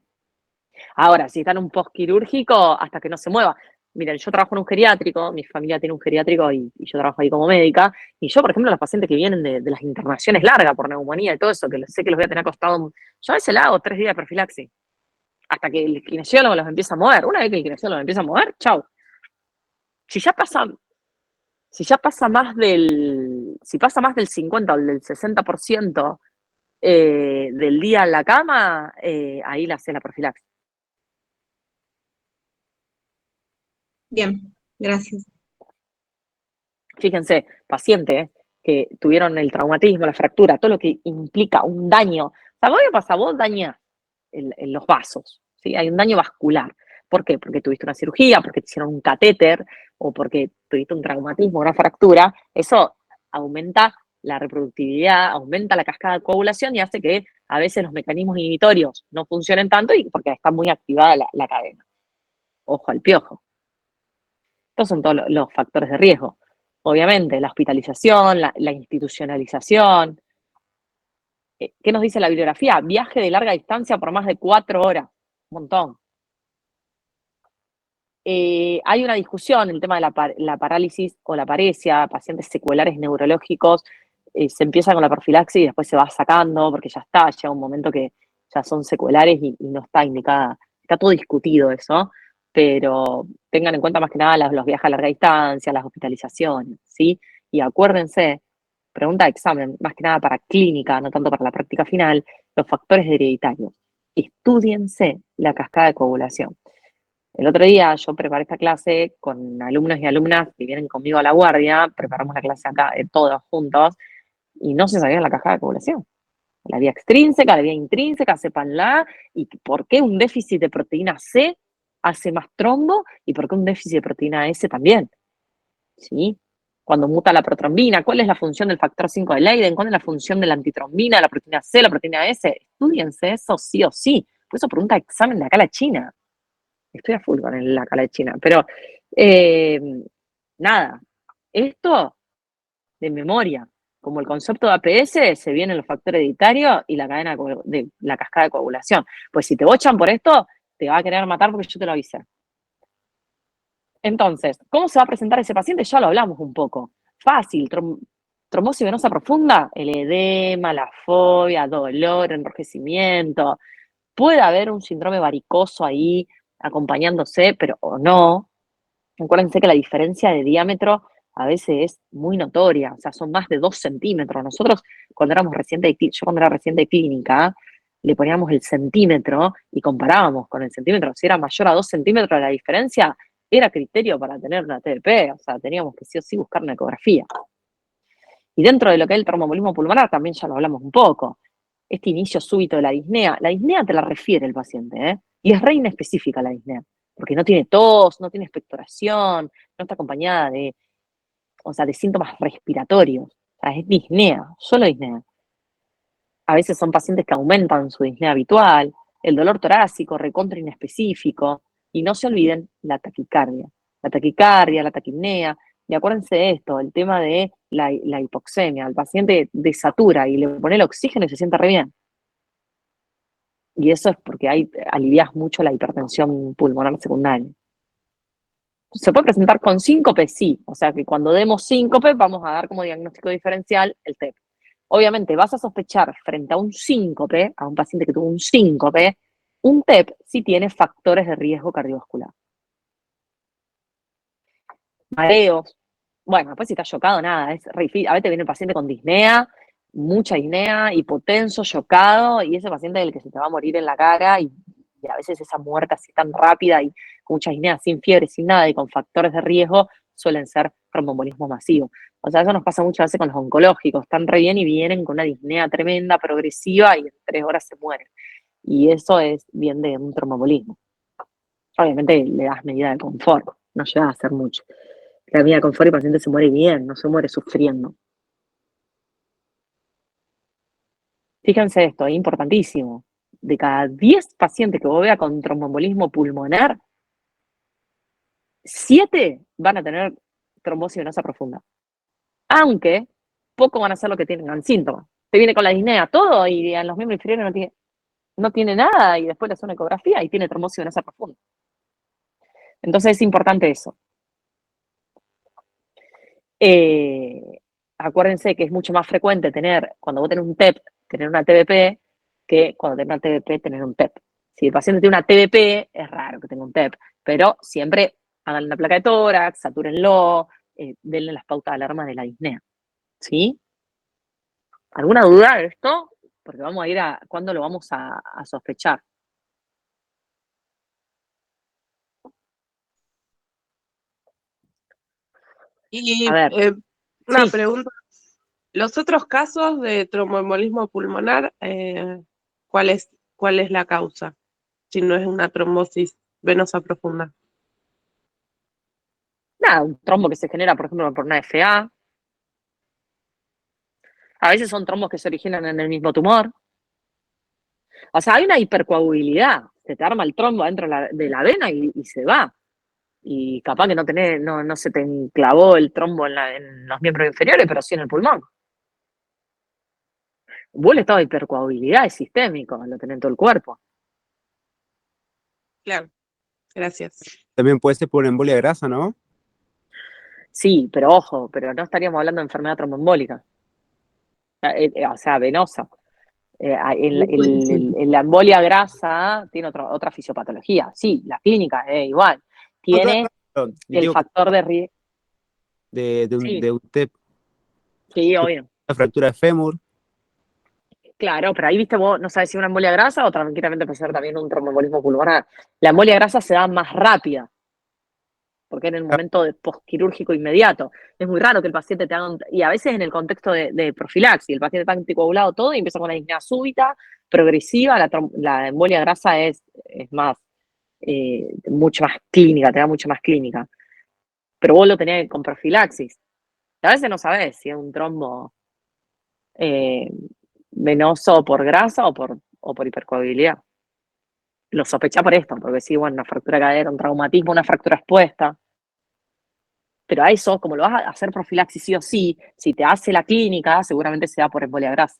Ahora, si está en un postquirúrgico, hasta que no se mueva. Miren, yo trabajo en un geriátrico, mi familia tiene un geriátrico y yo trabajo ahí como médica. Y yo, por ejemplo, los pacientes que vienen de las internaciones largas por neumonía y todo eso, que sé que los voy a tener acostado, yo a veces le hago 3 días de profilaxis. Hasta que el kinesiólogo los empieza a mover. Una vez que el kinesiólogo los empieza a mover, chau. Si pasa más del 50 o del 60% del día en la cama, ahí le hace la profilaxis. Bien, gracias. Fíjense, pacientes que tuvieron el traumatismo, la fractura, todo lo que implica un daño. O sea, ¿qué pasa? Vos dañás en los vasos, ¿sí? Hay un daño vascular. ¿Por qué? Porque tuviste una cirugía, porque te hicieron un catéter, o porque tuviste un traumatismo, una fractura. Eso aumenta la reproductividad, aumenta la cascada de coagulación y hace que a veces los mecanismos inhibitorios no funcionen tanto y porque está muy activada la cadena. Ojo al piojo. Estos son todos los factores de riesgo. Obviamente, la hospitalización, la institucionalización. ¿Qué nos dice la bibliografía? Viaje de larga distancia por más de 4 horas. Un montón. Hay una discusión, el tema de la parálisis o la paresia, pacientes secuelares neurológicos, se empieza con la profilaxis y después se va sacando porque ya está, llega un momento que ya son secuelares y no está indicada. Está todo discutido eso, pero tengan en cuenta más que nada los viajes a larga distancia, las hospitalizaciones, ¿sí? Y acuérdense, pregunta de examen, más que nada para clínica, no tanto para la práctica final, los factores hereditarios. Estudiense la cascada de coagulación. El otro día yo preparé esta clase con alumnos y alumnas que vienen conmigo a la guardia, preparamos la clase acá todos juntos, y no se sabía la cascada de coagulación. La vía extrínseca, la vía intrínseca, sépanla, y por qué un déficit de proteína C hace más trombo, y por qué un déficit de proteína S también. ¿Sí? Cuando muta la protrombina, ¿cuál es la función del factor 5 de Leiden? ¿Cuál es la función de la antitrombina, la proteína C, la proteína S? Estudiense eso sí o sí, Por eso pregunta examen de acá a la China. Estoy a full con la acá a la China. Pero, nada, esto de memoria. Como el concepto de APS, se vienen los factores hereditarios y la cadena de la cascada de coagulación. Pues si te bochan por esto, te va a querer matar porque yo te lo avisé. Entonces, ¿cómo se va a presentar ese paciente? Ya lo hablamos un poco. Fácil, trombosis venosa profunda, el edema, la fobia, dolor, enrojecimiento. Puede haber un síndrome varicoso ahí acompañándose, pero o no. Acuérdense que la diferencia de diámetro a veces es muy notoria, o sea, son más de 2 centímetros. Nosotros, cuando éramos yo cuando era residente de clínica, le poníamos el centímetro y comparábamos con el centímetro. Si era mayor a 2 centímetros la diferencia, era criterio para tener una TDP, o sea, teníamos que sí o sí buscar una ecografía. Y dentro de lo que es el tromboembolismo pulmonar, también ya lo hablamos un poco. Este inicio súbito de la disnea te la refiere el paciente, ¿eh? Y es re inespecífica la disnea, porque no tiene tos, no tiene expectoración, no está acompañada de, o sea, de síntomas respiratorios. O sea, es disnea, solo disnea. A veces son pacientes que aumentan su disnea habitual, el dolor torácico, recontra inespecífico, y no se olviden la taquicardia, la taquipnea, y acuérdense de esto, el tema de la hipoxemia, el paciente desatura y le pone el oxígeno y se siente re bien. Y eso es porque alivias mucho la hipertensión pulmonar secundaria. ¿Se puede presentar con síncope? Sí, o sea que cuando demos síncope vamos a dar como diagnóstico diferencial el TEP. Obviamente vas a sospechar frente a un síncope, a un paciente que tuvo un síncope, un TEP si tiene factores de riesgo cardiovascular. Mareos. Bueno, después si está chocado, nada, es re difícil. A veces viene el paciente con disnea, mucha disnea, hipotenso, chocado, y ese paciente es el que se te va a morir en la cara, y a veces esa muerte así tan rápida y con mucha disnea, sin fiebre, sin nada, y con factores de riesgo, suelen ser tromboembolismo masivo. O sea, eso nos pasa muchas veces con los oncológicos, están re bien y vienen con una disnea tremenda, progresiva, y en 3 horas se mueren. Y eso es bien de un tromboembolismo. Obviamente le das medida de confort, no llega a hacer mucho. La medida de confort y el paciente se muere bien, no se muere sufriendo. Fíjense esto, es importantísimo. De cada 10 pacientes que vos veas con tromboembolismo pulmonar, 7 van a tener trombosis venosa profunda. Aunque pocos van a ser los que tengan síntomas. Te viene con la disnea todo y en los miembros inferiores no tiene nada y después le hace una ecografía y tiene trombosis venosa profunda. Entonces es importante eso. Acuérdense que es mucho más frecuente cuando vos tenés un TEP, tener una TBP, que cuando tenés una TBP, tener un TEP. Si el paciente tiene una TBP, es raro que tenga un TEP, pero siempre hagan una placa de tórax, satúrenlo, denle las pautas de alarma de la disnea. ¿Sí? ¿Alguna duda de esto? Porque vamos a ir a cuándo lo vamos a sospechar. Y A ver, una sí. pregunta. Los otros casos de tromboembolismo pulmonar, ¿cuál es la causa? Si no es una trombosis venosa profunda. Nada, un trombo que se genera, por ejemplo, por una FA. A veces son trombos que se originan en el mismo tumor. O sea, hay una hipercoagulabilidad. Se te arma el trombo dentro de la vena y se va. Y capaz que no se te enclavó el trombo en los miembros inferiores, pero sí en el pulmón. Vos el estado de hipercoagulabilidad es sistémico, lo tenés en todo el cuerpo. Claro, gracias. También puede ser por embolia de grasa, ¿no? Sí, pero ojo, pero no estaríamos hablando de enfermedad tromboembólica. O sea, venosa. La embolia grasa tiene otra fisiopatología. Sí, la clínica es igual. Tiene Claro, el digo, factor de riesgo. Sí, de un TEP, sí, obvio. la fractura de fémur. Claro, pero ahí viste vos, no sabes si una embolia grasa o tranquilamente puede ser también un tromboembolismo pulmonar. La embolia grasa se da más rápida, porque en el momento de postquirúrgico inmediato. Es muy raro que el paciente te haga y a veces en el contexto de profilaxis, el paciente está anticoagulado todo y empieza con una disnea súbita, progresiva, la embolia grasa es más, mucho más clínica, te da mucho más clínica. Pero vos lo tenías con profilaxis. A veces no sabés si es un trombo venoso por grasa o por hipercoagulabilidad. lo sospechás por esto, porque sí, bueno, una fractura de cadera, un traumatismo, una fractura expuesta. Pero a eso, como lo vas a hacer profilaxis sí o sí, si te hace la clínica, seguramente sea por embolia grasa.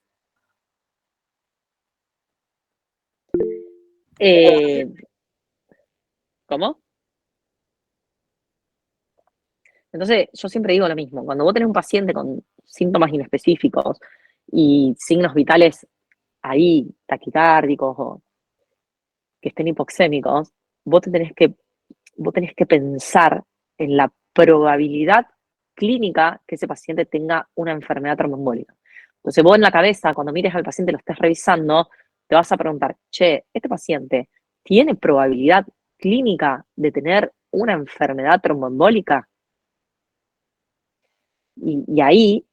¿Cómo? Entonces, yo siempre digo lo mismo. Cuando vos tenés un paciente con síntomas inespecíficos y signos vitales ahí, taquicárdicos o que estén hipoxémicos, vos tenés que pensar en la probabilidad clínica que ese paciente tenga una enfermedad tromboembólica. Entonces, vos en la cabeza, cuando mires al paciente y lo estés revisando, te vas a preguntar, che, ¿este paciente tiene probabilidad clínica de tener una enfermedad tromboembólica? Y ahí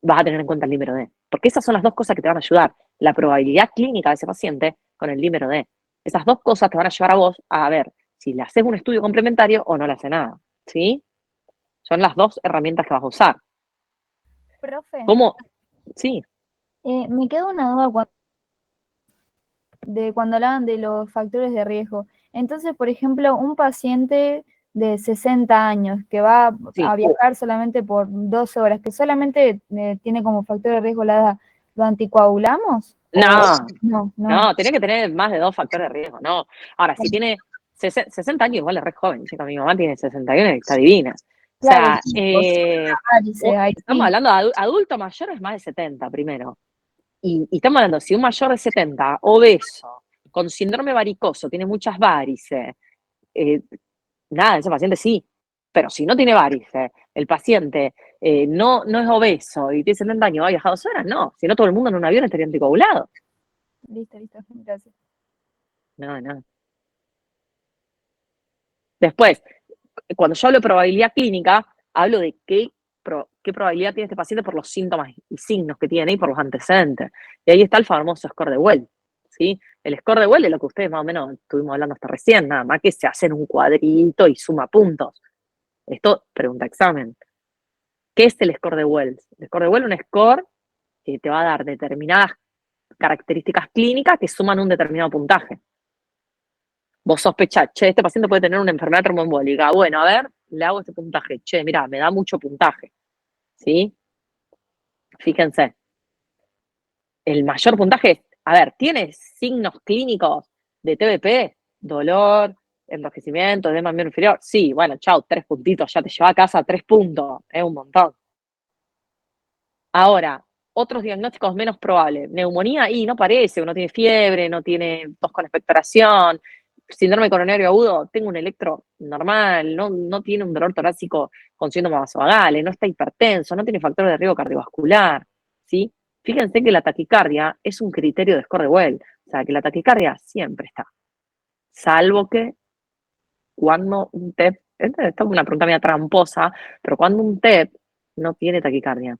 vas a tener en cuenta el dímero D. Porque esas son las dos cosas que te van a ayudar. La probabilidad clínica de ese paciente con el dímero D. Esas dos cosas te van a llevar a vos a ver si le haces un estudio complementario o no le haces nada. ¿Sí? Son las dos herramientas que vas a usar. Profe, ¿Cómo? Sí. me queda una duda cuando hablaban de los factores de riesgo. Entonces, por ejemplo, un paciente de 60 años que va Sí. a viajar solamente por 12 horas, que solamente tiene como factor de riesgo la edad, ¿lo anticoagulamos? No, tiene que tener más de 2 factores de riesgo, no. Ahora, si tiene 60 años, igual es re joven, chica, mi mamá tiene 61 y está divina. O Claro, sea, estamos hablando de adulto mayor es más de 70 primero. Y estamos hablando, si un mayor de 70, obeso, con síndrome varicoso, tiene muchas varices, nada, ese paciente sí. Pero si no tiene varices, el paciente no es obeso y tiene 70 años, ha viajado 2 horas, no. Si no, todo el mundo en un avión estaría anticoagulado. Listo, gracias. No. Después, cuando yo hablo de probabilidad clínica, hablo de qué probabilidad tiene este paciente por los síntomas y signos que tiene y por los antecedentes. Y ahí está el famoso score de Well, ¿sí? El score de Well es lo que ustedes más o menos estuvimos hablando hasta recién, nada más que se hace en un cuadrito y suma puntos. Esto, pregunta examen. ¿Qué es el score de Wells? El score de Wells es un score que te va a dar determinadas características clínicas que suman un determinado puntaje. Vos sospechás, che, este paciente puede tener una enfermedad tromboembólica. Bueno, a ver, le hago este puntaje. Che, mirá, me da mucho puntaje. ¿Sí? Fíjense. El mayor puntaje, a ver, ¿tiene signos clínicos de TBP? Dolor, enrojecimiento, edema miembro inferior. Sí, bueno, chau, 3 puntitos, ya te lleva a casa 3 puntos. Es un montón. Ahora, otros diagnósticos menos probables. Neumonía, y no parece, no tiene fiebre, no tiene tos con expectoración. Síndrome coronario agudo, tengo un electro normal, no tiene un dolor torácico con síntomas vasovagales, no está hipertenso, no tiene factor de riesgo cardiovascular, ¿sí? Fíjense que la taquicardia es un criterio de score de Well, o sea, que la taquicardia siempre está, salvo que cuando un TEP, esta es una pregunta media tramposa, pero cuando un TEP no tiene taquicardia,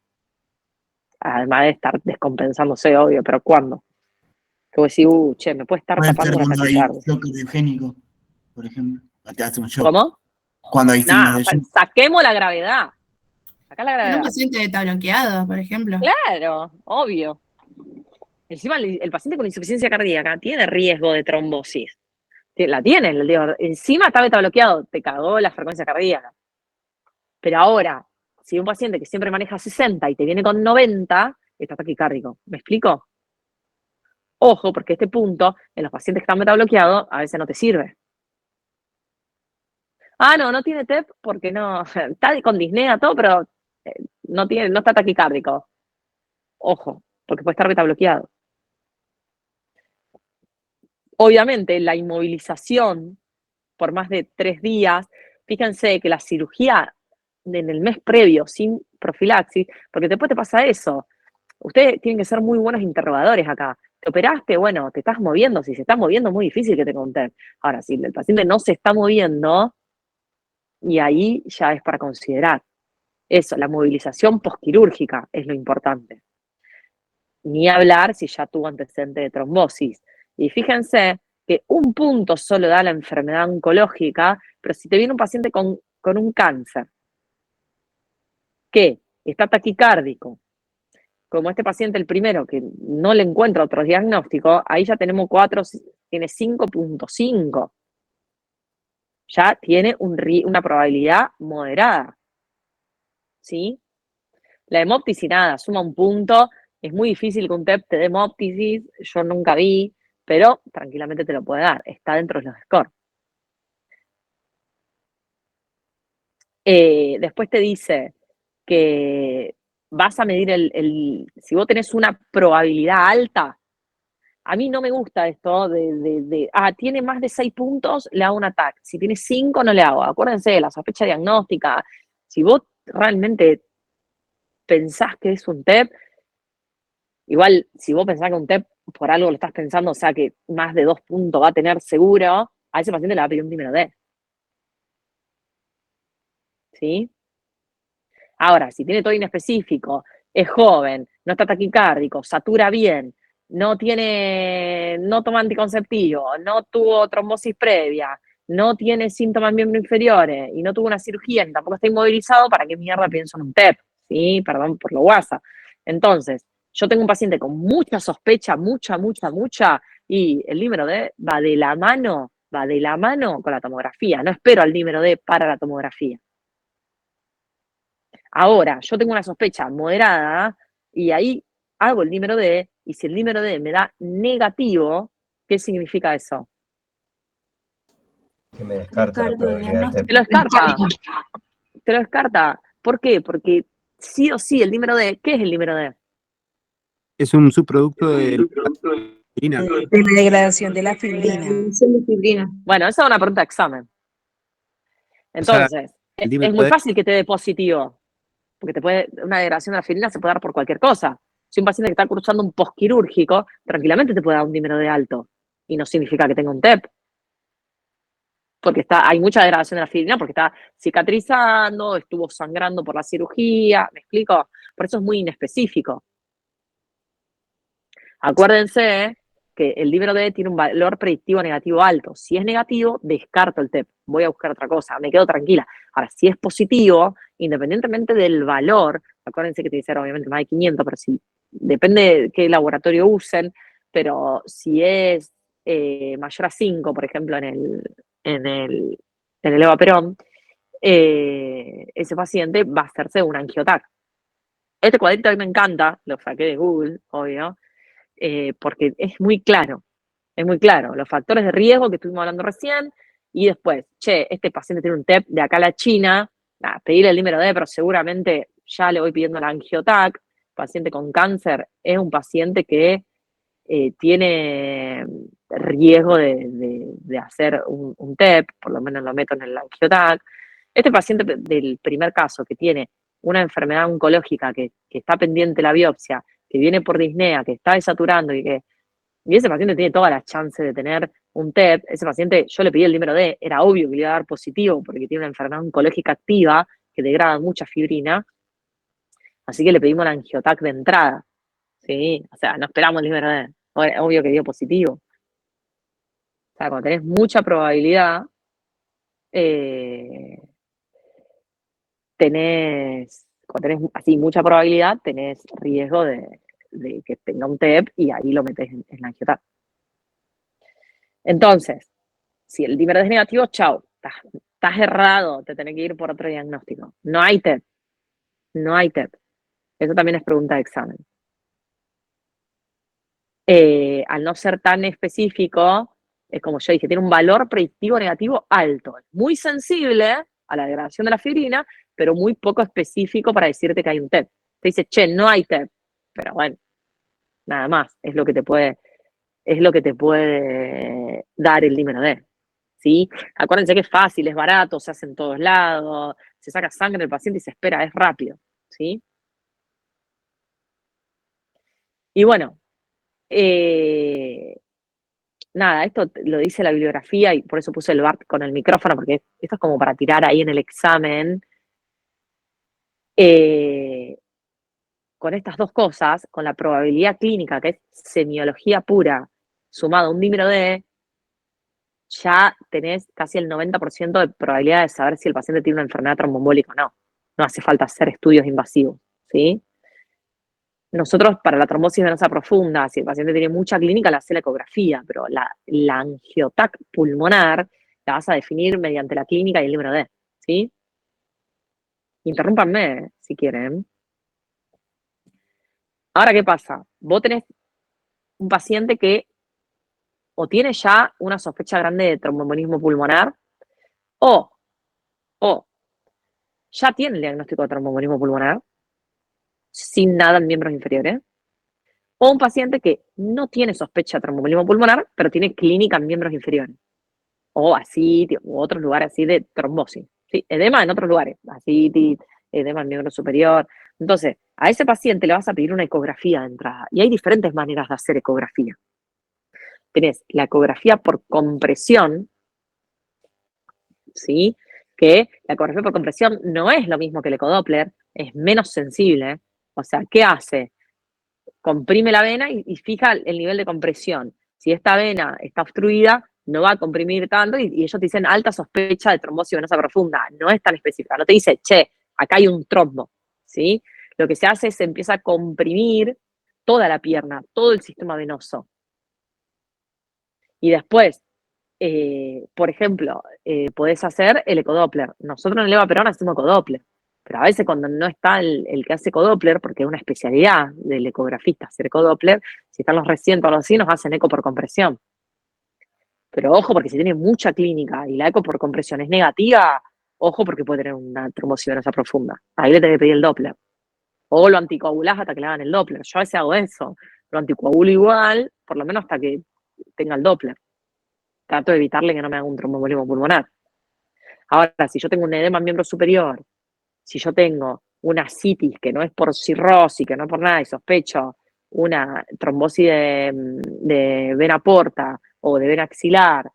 además de estar descompensándose, obvio, pero ¿cuándo? Que vos decís, che, me puede estar Puede tapando ser la cuando hay taquicardia. shock cardiogénico, por ejemplo. Te hace un shock. ¿Cómo? Cuando hay signos Nah, de shock. saquemos la gravedad. Sacá la En un gravedad. paciente está bloqueado, por ejemplo. Claro, obvio. Encima el paciente con insuficiencia cardíaca tiene riesgo de trombosis. La tiene, digo, encima está beta bloqueado, te cagó la frecuencia cardíaca. Pero ahora, si un paciente que siempre maneja 60 y te viene con 90, está taquicárdico. ¿Me explico? Ojo, porque este punto, en los pacientes que están beta bloqueados, a veces no te sirve. Ah, no tiene TEP porque no, está con disnea, todo, pero no está taquicárdico. Ojo, porque puede estar beta bloqueado. Obviamente, la inmovilización por más de 3 días, fíjense que la cirugía en el mes previo sin profilaxis, porque después te pasa eso. Ustedes tienen que ser muy buenos interrogadores acá. Te operaste, bueno, te estás moviendo. Si se está moviendo, es muy difícil que te conté. Ahora, si el paciente no se está moviendo, y ahí ya es para considerar. Eso, la movilización posquirúrgica es lo importante. Ni hablar si ya tuvo antecedente de trombosis. Y fíjense que un punto solo da la enfermedad oncológica, pero si te viene un paciente con un cáncer que está taquicárdico, como este paciente el primero, que no le encuentra otros diagnósticos, ahí ya tenemos 4 tiene 5.5. Ya tiene una probabilidad moderada, ¿sí? La hemoptisis, nada, suma un punto. Es muy difícil que un TEP te dé hemoptisis, yo nunca vi, pero tranquilamente te lo puede dar, está dentro de los scores. Después te dice que vas a medir si vos tenés una probabilidad alta. A mí no me gusta esto tiene más de 6 puntos, le hago un ataque. Si tiene 5, no le hago. Acuérdense de la sospecha diagnóstica. Si vos realmente pensás que es un TEP, igual si vos pensás que un TEP por algo lo estás pensando, o sea que más de 2 puntos va a tener seguro, a ese paciente le va a pedir un dímero D. ¿Sí? Ahora, si tiene todo inespecífico, es joven, no está taquicárdico, satura bien, no toma anticonceptivo, no tuvo trombosis previa, no tiene síntomas en miembros inferiores y no tuvo una cirugía ni tampoco está inmovilizado, ¿para qué mierda pienso en un TEP? ¿Sí? Perdón por lo guasa. Entonces, yo tengo un paciente con mucha sospecha, mucha, y el dímero D va de la mano con la tomografía. No espero al dímero D para la tomografía. Ahora, yo tengo una sospecha moderada y ahí hago el dímero D, y si el dímero D me da negativo, ¿qué significa eso? Que me descarta la probabilidad de Te lo descarta. Te lo descarta. ¿Por qué? Porque sí o sí el dímero D, ¿qué es el dímero D? Es un subproducto de la fibrina. De la degradación de la fibrina. Bueno, esa es una pregunta de examen. Entonces, el es dímero muy D- fácil que te dé positivo, porque una degradación de la fibrina se puede dar por cualquier cosa. Si un paciente que está cursando un postquirúrgico, tranquilamente te puede dar un dímero D alto, y no significa que tenga un TEP. Porque hay mucha degradación de la fibrina, porque está cicatrizando, estuvo sangrando por la cirugía, ¿me explico? Por eso es muy inespecífico. Acuérdense que el dímero D tiene un valor predictivo negativo alto. Si es negativo, descarto el TEP, voy a buscar otra cosa, me quedo tranquila. Ahora, si es positivo, independientemente del valor, acuérdense que tiene que ser obviamente más de 500, pero sí, depende de qué laboratorio usen, pero si es mayor a 5, por ejemplo, en el EVA Perón, ese paciente va a hacerse un angiotac. Este cuadrito a mí me encanta, lo saqué de Google, obvio, porque es muy claro, los factores de riesgo que estuvimos hablando recién, y después, este paciente tiene un TEP de acá a la China, pedirle el dímero D, pero seguramente ya le voy pidiendo la angiotac. Paciente con cáncer es un paciente que tiene riesgo de hacer un TEP, por lo menos lo meto en el angiotac. Este paciente del primer caso, que tiene una enfermedad oncológica, que está pendiente la biopsia, que viene por disnea, que está desaturando y ese paciente tiene todas las chances de tener un TEP. Ese paciente, yo le pedí el dímero D, era obvio que le iba a dar positivo porque tiene una enfermedad oncológica activa que degrada mucha fibrina, así que le pedimos la angiotac de entrada, ¿sí? O sea, no esperamos el dímero D, obvio que dio positivo. O sea, cuando tenés mucha probabilidad, cuando tenés así mucha probabilidad, tenés riesgo de que tenga un TEP y ahí lo metes en la angiotac. Entonces, si el dímero D es negativo, chau, estás errado, te tenés que ir por otro diagnóstico. No hay TEP. Eso también es pregunta de examen. Al no ser tan específico, es como yo dije, tiene un valor predictivo negativo alto. Es muy sensible a la degradación de la fibrina, pero muy poco específico para decirte que hay un TEP. Te dice, no hay TEP. Pero bueno, nada más, es lo que te puede dar el dímero D. ¿Sí? Acuérdense que es fácil, es barato, se hace en todos lados, se saca sangre del paciente y se espera, es rápido. ¿Sí? Y bueno, nada, esto lo dice la bibliografía y por eso puse el BART con el micrófono, porque esto es como para tirar ahí en el examen. Con estas dos cosas, con la probabilidad clínica, que es semiología pura, sumado a un dímero D, ya tenés casi el 90% de probabilidad de saber si el paciente tiene una enfermedad tromboembólica o no. No hace falta hacer estudios invasivos, ¿sí? nosotros para la trombosis venosa profunda, si el paciente tiene mucha clínica, le hace la ecografía, pero la angiotac pulmonar la vas a definir mediante la clínica y el número D, ¿sí? Interrúmpanme si quieren. Ahora, ¿qué pasa? Vos tenés un paciente que o tiene ya una sospecha grande de tromboembolismo pulmonar o ya tiene el diagnóstico de tromboembolismo pulmonar sin nada en miembros inferiores, o un paciente que no tiene sospecha de tromboembolismo pulmonar, pero tiene clínica en miembros inferiores, o ascitis, u otros lugares así de trombosis, ¿sí? Edema en otros lugares, ascitis, edema en miembro superior. Entonces, a ese paciente le vas a pedir una ecografía de entrada, y hay diferentes maneras de hacer ecografía. Tenés la ecografía por compresión, ¿sí? Que la ecografía por compresión no es lo mismo que el ecodoppler, es menos sensible. O sea, ¿qué hace? Comprime la vena y fija el nivel de compresión. Si esta vena está obstruida, no va a comprimir tanto y ellos te dicen alta sospecha de trombosis venosa profunda. No es tan específica, no te dice, che, acá hay un trombo, ¿sí? Lo que se hace es se empieza a comprimir toda la pierna, todo el sistema venoso. Y después, por ejemplo, podés hacer el ecodoppler. Nosotros en el EVA Perón hacemos ecodoppler, pero a veces cuando no está el que hace ecodoppler, porque es una especialidad del ecografista hacer ecodoppler, si están los recientes o algo así, nos hacen eco por compresión. Pero ojo, porque si tiene mucha clínica y la eco por compresión es negativa, ojo porque puede tener una trombosis venosa profunda. Ahí le tenés que pedir el Doppler. O lo anticoagulás hasta que le hagan el Doppler. Yo a veces hago eso. Lo anticoagulo igual, por lo menos hasta que tenga el Doppler. Trato de evitarle que no me haga un tromboembolismo pulmonar. Ahora, si yo tengo un edema en miembro superior, si yo tengo una ascitis que no es por cirrosis, que no es por nada, y sospecho una trombosis de vena porta o de vena axilar,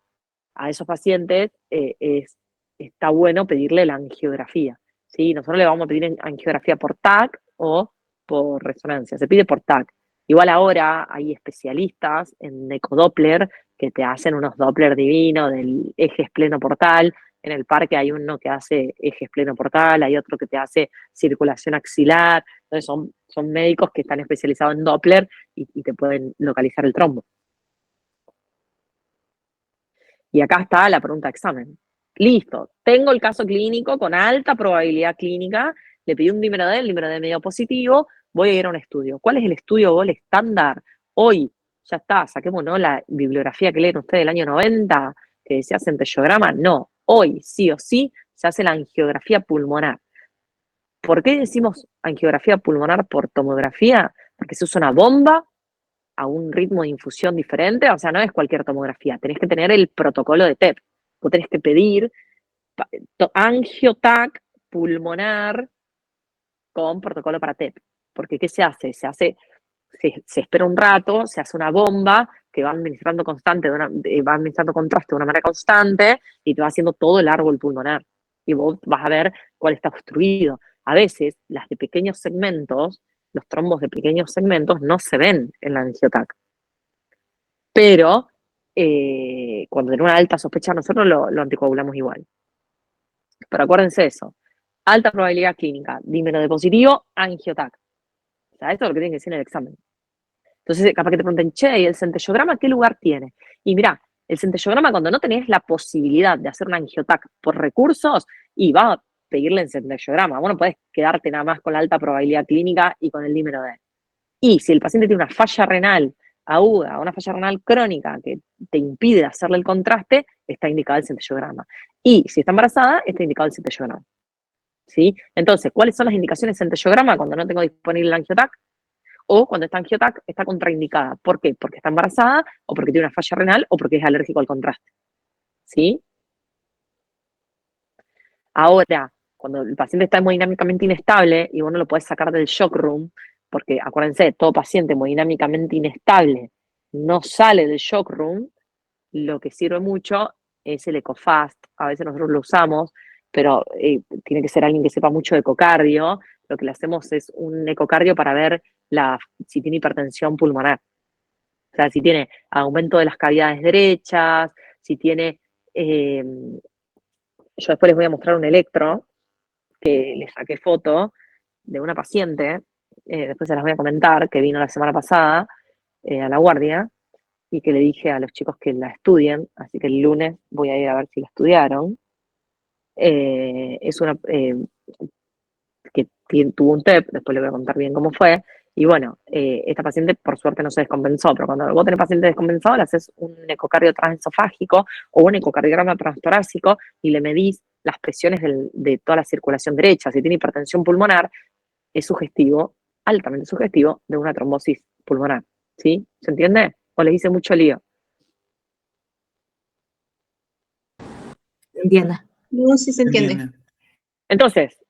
a esos pacientes está bueno pedirle la angiografía, ¿sí? Nosotros le vamos a pedir angiografía por TAC o por resonancia. Se pide por TAC. Igual ahora hay especialistas en ecodoppler que te hacen unos Doppler divinos del eje esplenoportal. En el parque hay uno que hace eje esplenoportal, hay otro que te hace circulación axilar. Entonces son médicos que están especializados en Doppler y te pueden localizar el trombo. Y acá está la pregunta de examen. Listo, tengo el caso clínico con alta probabilidad clínica, le pedí un dímero D, el dímero D medio positivo, voy a ir a un estudio. ¿Cuál es el estudio GOL estándar? Hoy, ya está, saquémonos la bibliografía que leen ustedes del año 90, que decía centellograma. No, hoy, sí o sí, se hace la angiografía pulmonar. ¿Por qué decimos angiografía pulmonar por tomografía? Porque se usa una bomba a un ritmo de infusión diferente, o sea, no es cualquier tomografía, tenés que tener el protocolo de TEP, vos tenés que pedir angiotac pulmonar con protocolo para TEP, porque ¿qué se hace? Se espera un rato, se hace una bomba que va administrando va administrando contraste de una manera constante y te va haciendo todo el árbol pulmonar, y vos vas a ver cuál está obstruido. A veces, las de pequeños segmentos, los trombos de pequeños segmentos no se ven en la angiotac. Pero cuando tenemos una alta sospecha, nosotros lo anticoagulamos igual. Pero acuérdense eso. Alta probabilidad clínica, dímero de positivo, angiotac. O sea, esto es lo que tienen que decir en el examen. Entonces, capaz que te pregunten, che, ¿y el centellograma qué lugar tiene? Y mirá, el centellograma cuando no tenés la posibilidad de hacer una angiotac por recursos, y va a pedirle el centellograma. Vos no podés quedarte nada más con la alta probabilidad clínica y con el dímero D. Y si el paciente tiene una falla renal aguda, una falla renal crónica que te impide hacerle el contraste, está indicado el centellograma. Y si está embarazada, está indicado el centellograma. ¿Sí? Entonces, ¿cuáles son las indicaciones de centellograma cuando no tengo disponible la angiotac? O cuando esta angiotac está contraindicada. ¿Por qué? Porque está embarazada, o porque tiene una falla renal, o porque es alérgico al contraste. ¿Sí? Ahora, cuando el paciente está hemodinámicamente inestable y vos no lo podés sacar del shock room, porque acuérdense, todo paciente hemodinámicamente inestable no sale del shock room, lo que sirve mucho es el EcoFast. A veces nosotros lo usamos, pero tiene que ser alguien que sepa mucho de ecocardio. Lo que le hacemos es un ecocardio para ver si tiene hipertensión pulmonar. O sea, si tiene aumento de las cavidades derechas, si tiene... yo después les voy a mostrar un electro que le saqué foto de una paciente después se las voy a comentar, que vino la semana pasada a la guardia y que le dije a los chicos que la estudien, así que el lunes voy a ir a ver si la estudiaron. Es una que tuvo un TEP, después le voy a contar bien cómo fue, y bueno, esta paciente por suerte no se descompensó, pero cuando vos tenés paciente descompensado le haces un ecocardio transesofágico o un ecocardiograma transtorácico y le medís las presiones de toda la circulación derecha. Si tiene hipertensión pulmonar, es sugestivo, altamente sugestivo, de una trombosis pulmonar, ¿sí? ¿Se entiende? O les hice mucho lío. Entiendo. No, sí se entiende. Entonces,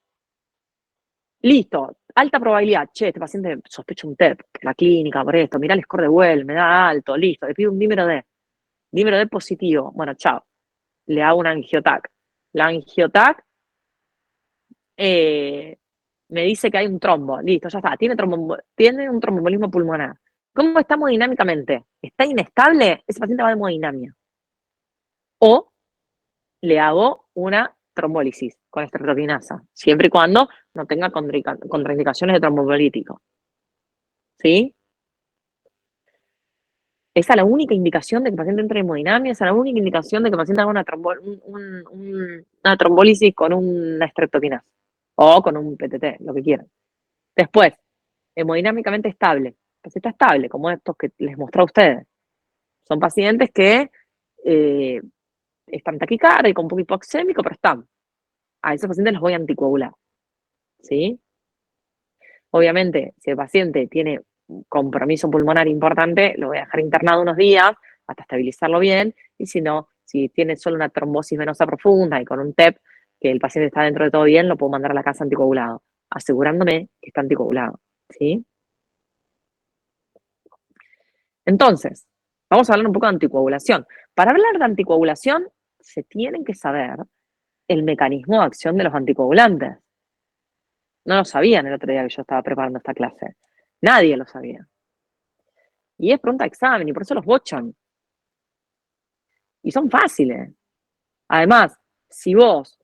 listo, alta probabilidad. Che, este paciente sospecha un TEP, la clínica, por esto, mirá el score de Well, me da alto, listo, le pido un dímero D positivo. Bueno, chao, le hago una angiotac. La angiotac me dice que hay un trombo, listo, ya está, tiene un tromboembolismo pulmonar. ¿Cómo está hemodinámicamente? ¿Está inestable? Ese paciente va de hemodinamia. O le hago una trombólisis con estreptokinasa, siempre y cuando no tenga contraindicaciones de tromboembolítico. ¿Sí? Esa es la única indicación de que el paciente entre en hemodinamia, esa es la única indicación de que el paciente haga una trombólisis con una estreptokinasa o con un PTT, lo que quieran. Después, hemodinámicamente estable. El paciente está estable, como estos que les mostré a ustedes. Son pacientes que están taquicárdicos, un poco hipoxémicos, pero están. A esos pacientes los voy a anticoagular. ¿Sí? Obviamente, si el paciente tiene un compromiso pulmonar importante, lo voy a dejar internado unos días hasta estabilizarlo bien, y si no, si tiene solo una trombosis venosa profunda y con un TEP, que el paciente está dentro de todo bien, lo puedo mandar a la casa anticoagulado, asegurándome que está anticoagulado, ¿sí? Entonces, vamos a hablar un poco de anticoagulación. Para hablar de anticoagulación, se tienen que saber el mecanismo de acción de los anticoagulantes. No lo sabían el otro día que yo estaba preparando esta clase. Nadie lo sabía. Y es pregunta de examen, y por eso los bochan. Y son fáciles. Además, si vos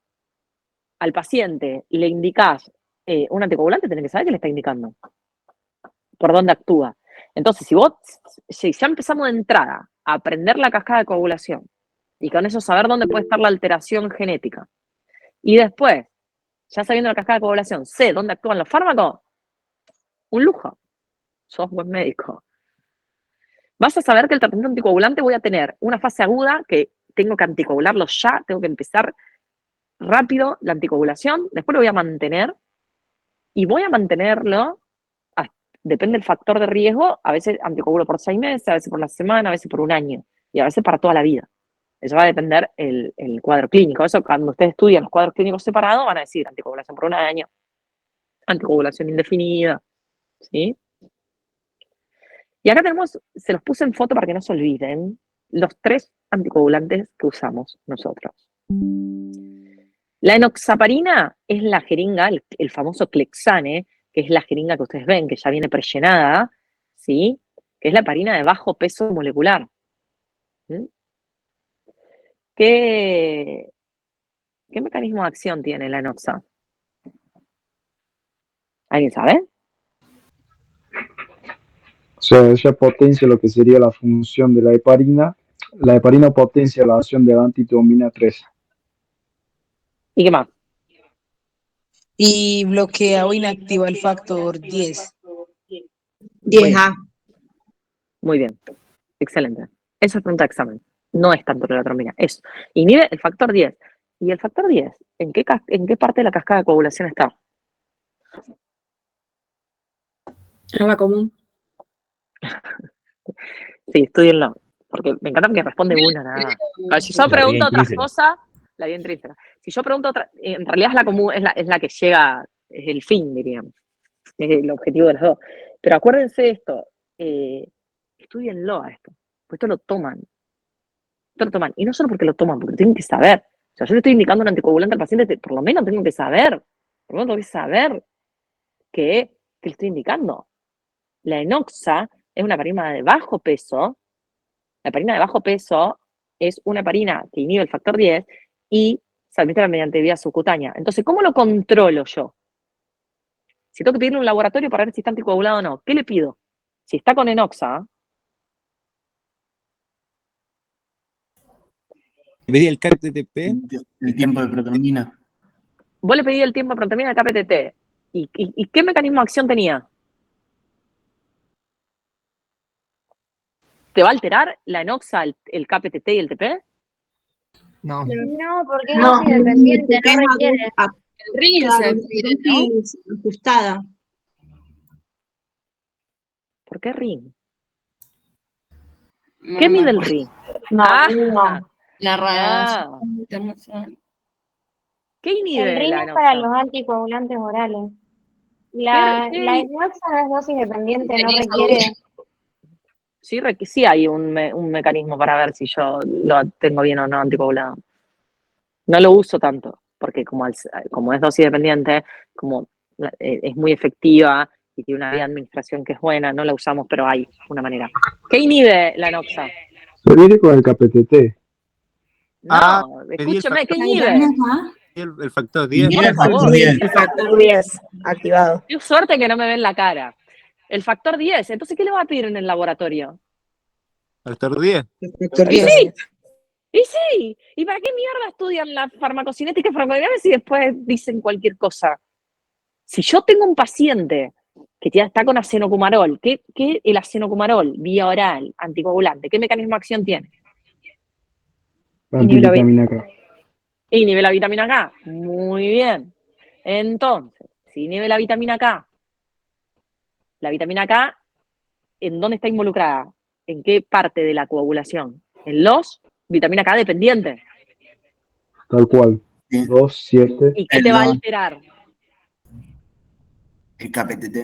al paciente le indicás un anticoagulante, tenés que saber qué le está indicando. Por dónde actúa. Entonces, si ya empezamos de entrada a aprender la cascada de coagulación, y con eso saber dónde puede estar la alteración genética, y después, ya sabiendo la cascada de coagulación, sé dónde actúan los fármacos, un lujo. Sos buen médico. Vas a saber que el tratamiento anticoagulante voy a tener una fase aguda que tengo que anticoagularlo ya, tengo que empezar rápido la anticoagulación, después lo voy a mantener y voy a mantenerlo, depende del factor de riesgo, a veces anticoagulo por 6 meses, a veces por la semana, a veces por un año y a veces para toda la vida. Eso va a depender el cuadro clínico. Eso cuando ustedes estudian los cuadros clínicos separados van a decir anticoagulación por un año, anticoagulación indefinida, ¿sí? Y acá tenemos, se los puse en foto para que no se olviden, los 3 anticoagulantes que usamos nosotros. La enoxaparina es la jeringa, el famoso Clexane, que es la jeringa que ustedes ven, que ya viene prellenada, ¿sí? Que es la heparina de bajo peso molecular. ¿Mm? ¿Qué mecanismo de acción tiene la enoxa? ¿Alguien sabe? O sea, ella potencia lo que sería la función de la heparina. La heparina potencia la acción de la antitomina 3. ¿Y qué más? Y bloquea o inactiva el factor 10. 10A. Muy bien. Excelente. Eso es pregunta de examen. No es tanto la trombina. Eso. Inhibe el factor 10. ¿Y el factor 10? ¿En qué parte de la cascada de coagulación está? En la común. Sí, estudienlo. Porque me encanta que responde una nada más. Si yo pregunto otras cosas, la vida intrínseca. Si yo pregunto otra, en realidad es la común, es la que llega, es el fin, diríamos. Es el objetivo de las dos. Pero acuérdense de esto, estudienlo a esto. Pues esto lo toman. Y no solo porque lo toman, porque tienen que saber. O sea, yo le estoy indicando un anticoagulante al paciente, por lo menos tengo que saber. Por lo menos tengo que saber que le estoy indicando. La enoxa es una heparina de bajo peso. La heparina de bajo peso es una heparina que inhibe el factor 10 y se administra mediante vía subcutánea. Entonces, ¿cómo lo controlo yo? Si tengo que pedirle un laboratorio para ver si está anticoagulado o no, ¿qué le pido? Si está con enoxa, ¿Pedí el KPTP? El tiempo de protonina. vos le pedí el tiempo de protonina al KPTT. ¿Y qué mecanismo de acción tenía? ¿Te va a alterar la enoxa, el KPTT y el TP? No. No, porque es No, dosis dependiente, porque no es requiere. El ring claro, se una pide, ¿no? dosis ajustada. ¿Por qué RIN? No ¿Qué me mide el acuerdo. RIN? No, Ah, no. La ah, radiación internacional. ¿qué El inhibe RIN la es para enoxa? los anticoagulantes orales. ¿Qué- La qué- inoxa no es dosis dependiente, no Tenía esa requiere. duda. sí hay un mecanismo para ver si yo lo tengo bien o no anticoagulado. No lo uso tanto, porque como es dosis dependiente, como es muy efectiva y tiene una vía de administración que es buena, no la usamos, pero hay una manera. ¿Qué inhibe la enoxa? Se viene con el KPTT. No, pedí el escúcheme, ¿qué factor, inhibe? el factor 10. Inhibe el Por favor. factor 10. El factor 10 activado. Qué suerte que no me ven la cara. El factor 10, entonces, ¿qué le va a pedir en el laboratorio? Factor 10. Y sí, y sí. ¿Y para qué mierda estudian la farmacocinética y farmacodinámica y después dicen cualquier cosa? Si yo tengo un paciente que ya está con acenocumarol, ¿qué el acenocumarol, vía oral, anticoagulante, qué mecanismo de acción tiene? Antivitamina K. Inhibe la vitamina K. Muy bien. Entonces, si inhibe la vitamina K, ¿en dónde está involucrada? ¿En qué parte de la coagulación? En los vitamina K dependiente. Tal cual. Sí. 2, 7. ¿Y qué te va a alterar? El KPTT.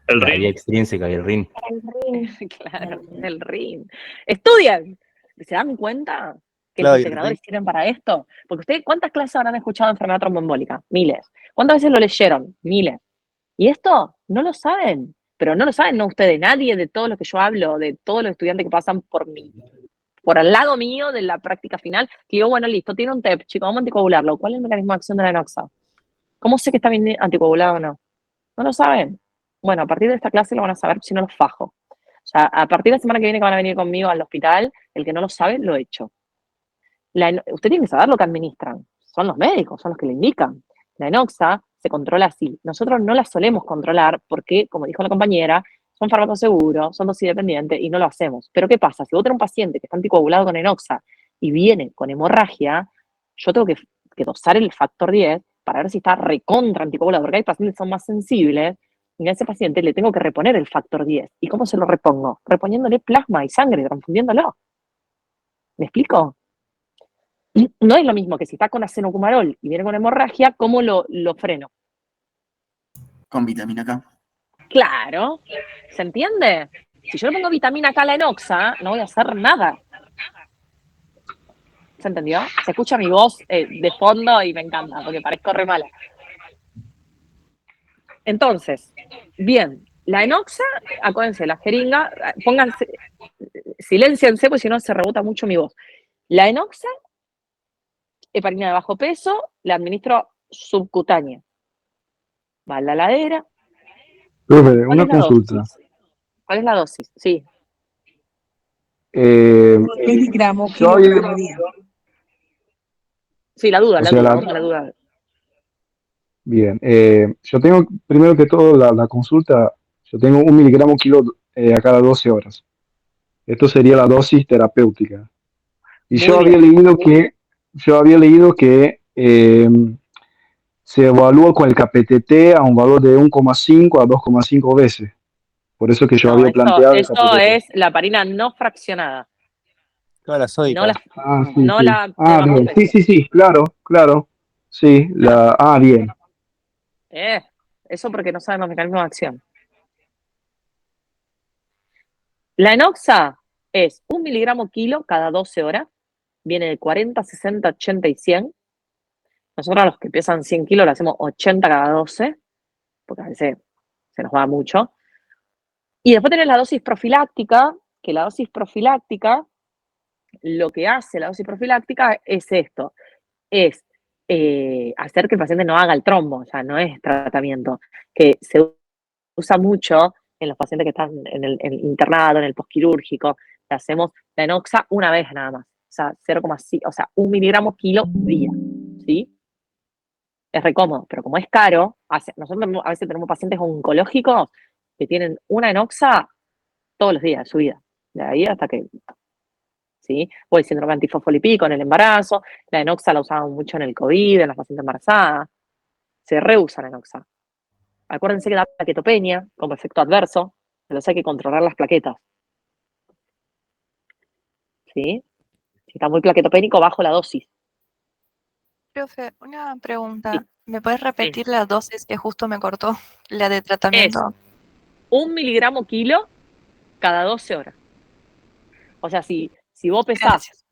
La vía extrínseca y el RIN. El RIN. Claro, el RIN. Estudian. ¿Se dan cuenta que Claro, los y el integradores RIN. sirven para esto? Porque ustedes, ¿cuántas clases habrán escuchado de enfermedad tromboembólica? Miles. ¿Cuántas veces lo leyeron? Miles. Y esto no lo saben. Pero no lo saben, no ustedes, nadie de todos los que yo hablo, de todos los estudiantes que pasan por al lado mío de la práctica final, que digo, bueno, listo, tiene un TEP, chicos, vamos a anticoagularlo. ¿Cuál es el mecanismo de acción de la enoxa? ¿Cómo sé que está bien anticoagulado o no? No lo saben. Bueno, a partir de esta clase lo van a saber, si no los fajo. O sea, a partir de la semana que viene que van a venir conmigo al hospital, el que no lo sabe, lo echo. Usted tiene que saber lo que administran. Son los médicos, son los que le indican. La enoxa se controla así. Nosotros no la solemos controlar porque, como dijo la compañera, son fármacos seguros, son dosis dependientes y no lo hacemos. Pero ¿qué pasa? Si vos tenés un paciente que está anticoagulado con enoxa y viene con hemorragia, yo tengo que dosar el factor 10 para ver si está recontra anticoagulado, porque hay pacientes que son más sensibles y a ese paciente le tengo que reponer el factor 10. ¿Y cómo se lo repongo? Reponiéndole plasma y sangre, transfundiéndolo. ¿Me explico? No es lo mismo que si está con acenocumarol y viene con hemorragia, ¿cómo lo freno? Con vitamina K. Claro, ¿se entiende? Si yo le pongo vitamina K a la enoxa, no voy a hacer nada. ¿Se entendió? Se escucha mi voz de fondo y me encanta, porque parezco re mala. Entonces, bien, la enoxa, acuérdense, la jeringa, pónganse, silénciense, porque si no se rebota mucho mi voz. La enoxa, heparina de bajo peso, la administro subcutánea. Va a la heladera. Profe, ¿Cuál una es la consulta. dosis? ¿Cuál es la dosis? Sí. Miligramos, Yo kilo había- por día. Sí, la duda, O sea, vamos a la duda. Bien, yo tengo, primero que todo, la consulta, yo tengo 1 miligramo kilo a cada 12 horas. Esto sería la dosis terapéutica. Y Muy yo había bien. leído que se evalúa con el KPTT a un valor de 1,5 a 2,5 veces. Por eso que yo No, había planteado el eso KPTT. es la heparina no fraccionada. Toda la No sódica. la, Sí, no sí. la de bajo Bien. peso. Sí, claro. Sí, bien. Eso porque no saben los mecanismos de acción. La enoxa es 1 miligramo kilo cada 12 horas. Viene de 40, 60, 80 y 100. Nosotros a los que pesan 100 kilos le hacemos 80 cada 12, porque a veces se nos va mucho. Y después tenés la dosis profiláctica, que la dosis profiláctica, lo que hace la dosis profiláctica es esto, es hacer que el paciente no haga el trombo, o sea, no es tratamiento, que se usa mucho en los pacientes que están en el internado, en el postquirúrgico, le hacemos la enoxa una vez nada más, o sea, 0,5, o sea, 1 miligramo kilo día, ¿sí? Es re cómodo, pero como es caro, nosotros a veces tenemos pacientes oncológicos que tienen una enoxa todos los días de su vida, de ahí hasta que, ¿sí? O el síndrome antifosfolipídico en el embarazo, la enoxa la usamos mucho en el COVID, en las pacientes embarazadas, se reusa la enoxa. Acuérdense que da plaquetopenia como efecto adverso, pero hay que controlar las plaquetas, ¿sí? Si está muy plaquetopénico, bajo la dosis. Profe, una Sí, pregunta. ¿Me puedes sí. repetir la dosis que justo me cortó? La de Es tratamiento. 1 miligramo kilo cada 12 horas. O sea, si vos pesás Gracias.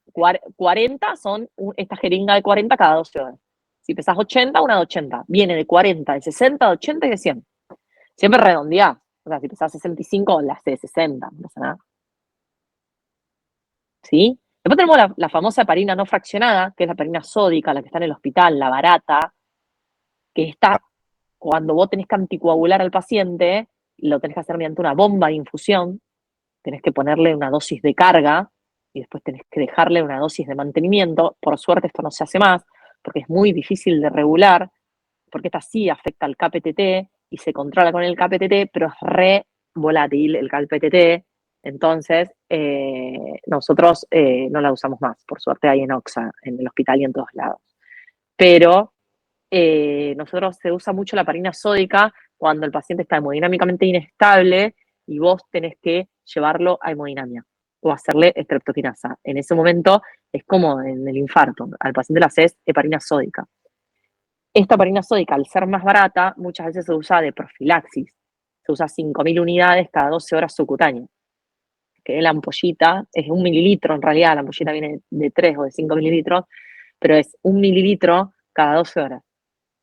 40, son esta jeringa de 40 cada 12 horas. Si pesás 80, una de 80. Viene de 40, de 60, de 80 y de 100. Siempre redondeás. O sea, si pesás 65, las de 60, no pasa nada. ¿Sí? Después tenemos la famosa heparina no fraccionada, que es la heparina sódica, la que está en el hospital, la barata, que está cuando vos tenés que anticoagular al paciente, lo tenés que hacer mediante una bomba de infusión, tenés que ponerle una dosis de carga y después tenés que dejarle una dosis de mantenimiento. Por suerte esto no se hace más, porque es muy difícil de regular, porque esta sí afecta al KPTT y se controla con el KPTT, pero es re volátil el KPTT, entonces nosotros no la usamos más. Por suerte hay en Oxa, en el hospital y en todos lados. Pero nosotros se usa mucho la heparina sódica cuando el paciente está hemodinámicamente inestable y vos tenés que llevarlo a hemodinamia o hacerle estreptokinasa. En ese momento es como en el infarto, al paciente le haces heparina sódica. Esta heparina sódica, al ser más barata, muchas veces se usa de profilaxis. Se usa 5.000 unidades cada 12 horas subcutáneas. Que la ampollita es 1 mililitro, en realidad la ampollita viene de 3 o de 5 mililitros, pero es 1 mililitro cada 12 horas.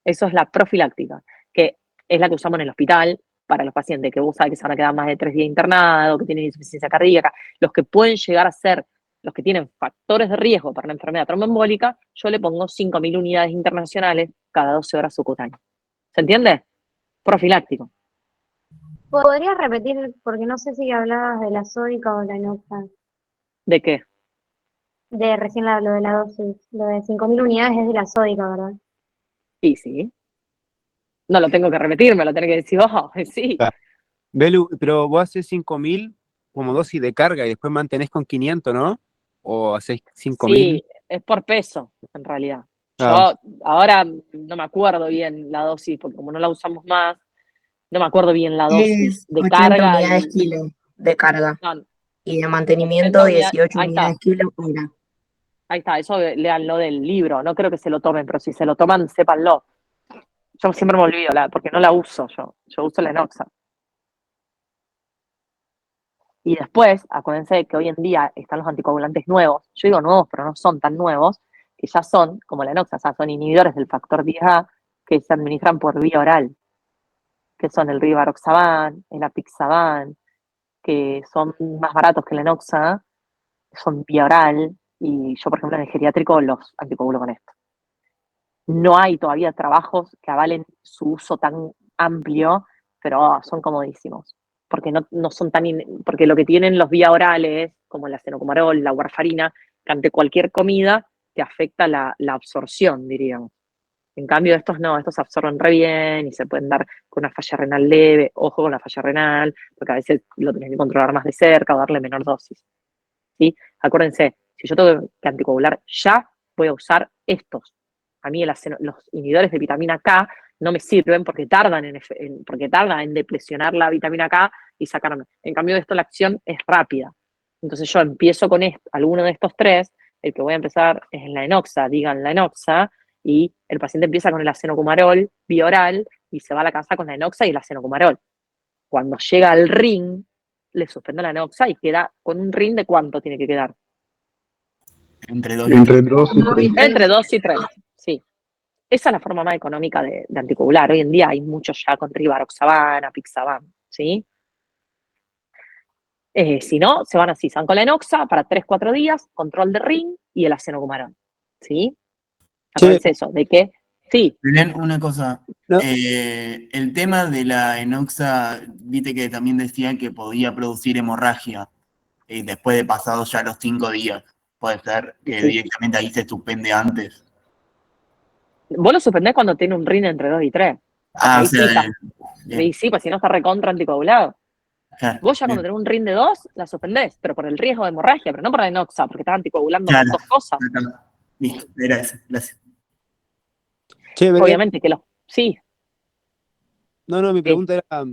Eso es la profiláctica, que es la que usamos en el hospital para los pacientes que vos sabés que se van a quedar más de 3 días internados, que tienen insuficiencia cardíaca, los que pueden llegar a ser, los que tienen factores de riesgo para una enfermedad tromboembólica, yo le pongo 5.000 unidades internacionales cada 12 horas subcutáneas. ¿Se entiende? Profiláctico. ¿Podrías repetir, porque no sé si hablabas de la sódica o la enoxa? ¿De qué? De recién lo de la dosis. Lo de 5.000 unidades es de la sódica, ¿verdad? Sí, sí. No lo tengo que repetir, me lo tenés que decir vos. Sí. Belu, pero vos haces 5.000 como dosis de carga y después mantenés con 500, ¿no? O haces 5.000. Sí, es por peso, en realidad. Ah, Yo ahora no me acuerdo bien la dosis, porque como no la usamos más, no me acuerdo bien la dosis Es de 80 carga unidades kilo de carga no, y de 80 mantenimiento unidades. 18 Ahí está, unidades kilo hora. ahí está, eso léanlo del libro. No creo que se lo tomen, pero si se lo toman, sépanlo. Yo siempre me olvido, porque no la uso yo. Yo uso la enoxa. Y después, acuérdense que hoy en día están los anticoagulantes nuevos. Yo digo nuevos, pero no son tan nuevos, que ya son, como la enoxa, o sea, son inhibidores del factor 10A que se administran por vía oral, que son el rivaroxaban, el apixaban, que son más baratos que la enoxa, son vía oral, y yo, por ejemplo, en el geriátrico los anticoagulo con esto. No hay todavía trabajos que avalen su uso tan amplio, pero son comodísimos, porque no son tan, porque lo que tienen los vía orales, como el acenocumarol, la warfarina, que ante cualquier comida te afecta la absorción, diríamos. En cambio, estos no, estos absorben re bien y se pueden dar con una falla renal leve. Ojo con la falla renal, porque a veces lo tenés que controlar más de cerca o darle menor dosis. ¿Sí? Acuérdense, si yo tengo que anticoagular ya, voy a usar estos. A mí los inhibidores de vitamina K no me sirven porque tardan en deplecionar la vitamina K y sacarme. En cambio, esto la acción es rápida. Entonces yo empiezo con alguno de estos tres. El que voy a empezar es la enoxa, digan la enoxa, y el paciente empieza con el acenocumarol bioral y se va a la casa con la enoxa y el acenocumarol. Cuando llega al ring, le suspendo la enoxa y queda con un ring de ¿cuánto tiene que quedar? Entre 2 y Entre 3. 2 y 3. Entre 2 y 3, sí. Esa es la forma más económica de anticoagular. Hoy en día hay muchos ya con rivaroxaban, apixaban, ¿sí? Si no, se van así, se van con la enoxa para 3-4 días, control de ring y el acenocumarol, ¿sí? Acuérdense eso, de que, sí, Belén, una cosa. No. El tema de la enoxa, viste que también decía que podía producir hemorragia después de pasados ya los 5 días. Puede ser que Sí. directamente ahí se suspende antes. vos lo suspendés cuando tiene un RIN entre 2 y 3. Ah, o Ahí sea, sí, bien, ahí sí, pues si no está recontra anticoagulado. claro, Vos ya bien, cuando tenés un RIN de 2, la suspendés, pero por el riesgo de hemorragia, pero no por la enoxa, porque estás anticoagulando claro. dos cosas. Listo, era eso, gracias. Che, Belén, Obviamente que sí, no, mi pregunta era,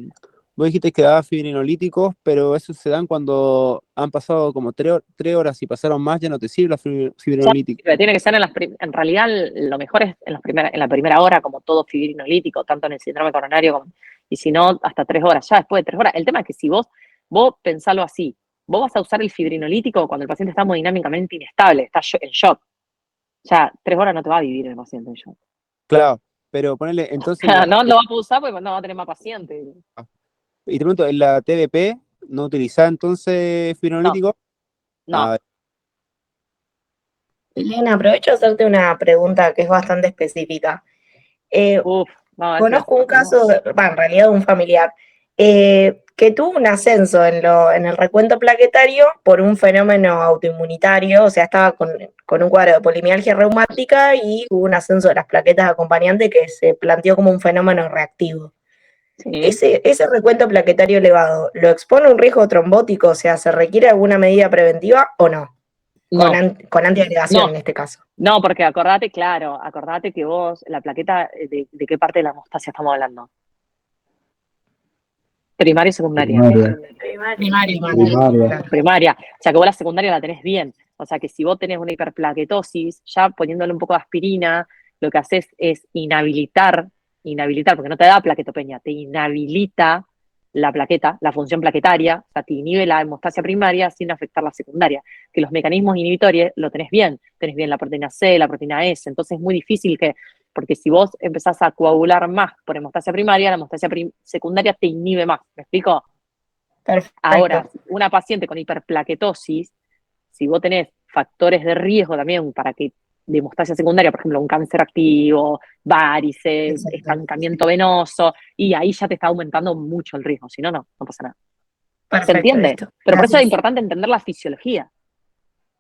vos dijiste que daba fibrinolíticos, pero esos se dan cuando han pasado como 3 horas y pasaron más, ya no te sirve la fibrinolítica. pero tiene que ser en realidad lo mejor es en la primera hora, como todo fibrinolítico, tanto en el síndrome coronario como, y si no, hasta 3 horas, ya después de 3 horas. El tema es que si vos pensalo así, vos vas a usar el fibrinolítico cuando el paciente está hemodinámicamente inestable, está en shock. Ya 3 horas no te va a vivir el paciente en shock. Claro, pero ponele, entonces, No lo va a poder usar porque no va a tener más pacientes. y te pregunto, ¿en la TDP no utilizás entonces fibrinolítico? No. Ah, Elena, aprovecho a hacerte una pregunta que es bastante específica. Conozco un caso, en realidad un familiar, que tuvo un ascenso en el recuento plaquetario por un fenómeno autoinmunitario, o sea, estaba con un cuadro de polimialgia reumática y hubo un ascenso de las plaquetas acompañantes que se planteó como un fenómeno reactivo. Ese recuento plaquetario elevado, ¿lo expone a un riesgo trombótico? O sea, ¿se requiere alguna medida preventiva o no? No. Con antiagregación No. en este caso. No, porque acordate que vos, la plaqueta, ¿de qué parte de la hemostasia estamos hablando? Primaria y secundaria. Primaria. O sea que vos la secundaria la tenés bien. O sea que si vos tenés una hiperplaquetosis, ya poniéndole un poco de aspirina, lo que haces es inhabilitar, porque no te da plaquetopenia, te inhabilita la plaqueta, la función plaquetaria, o sea, te inhibe la hemostasia primaria sin afectar la secundaria. Que los mecanismos inhibitorios lo tenés bien la proteína C, la proteína S, entonces es muy difícil porque si vos empezás a coagular más por hemostasia primaria, la hemostasia secundaria te inhibe más, ¿me explico? Perfecto. Ahora, una paciente con hiperplaquetosis, si vos tenés factores de riesgo también de hemostasia secundaria, por ejemplo, un cáncer activo, varices, estancamiento venoso, y ahí ya te está aumentando mucho el riesgo, si no, no pasa nada. Perfecto, ¿Se entiende? listo. Pero por eso es Gracias. importante entender la fisiología.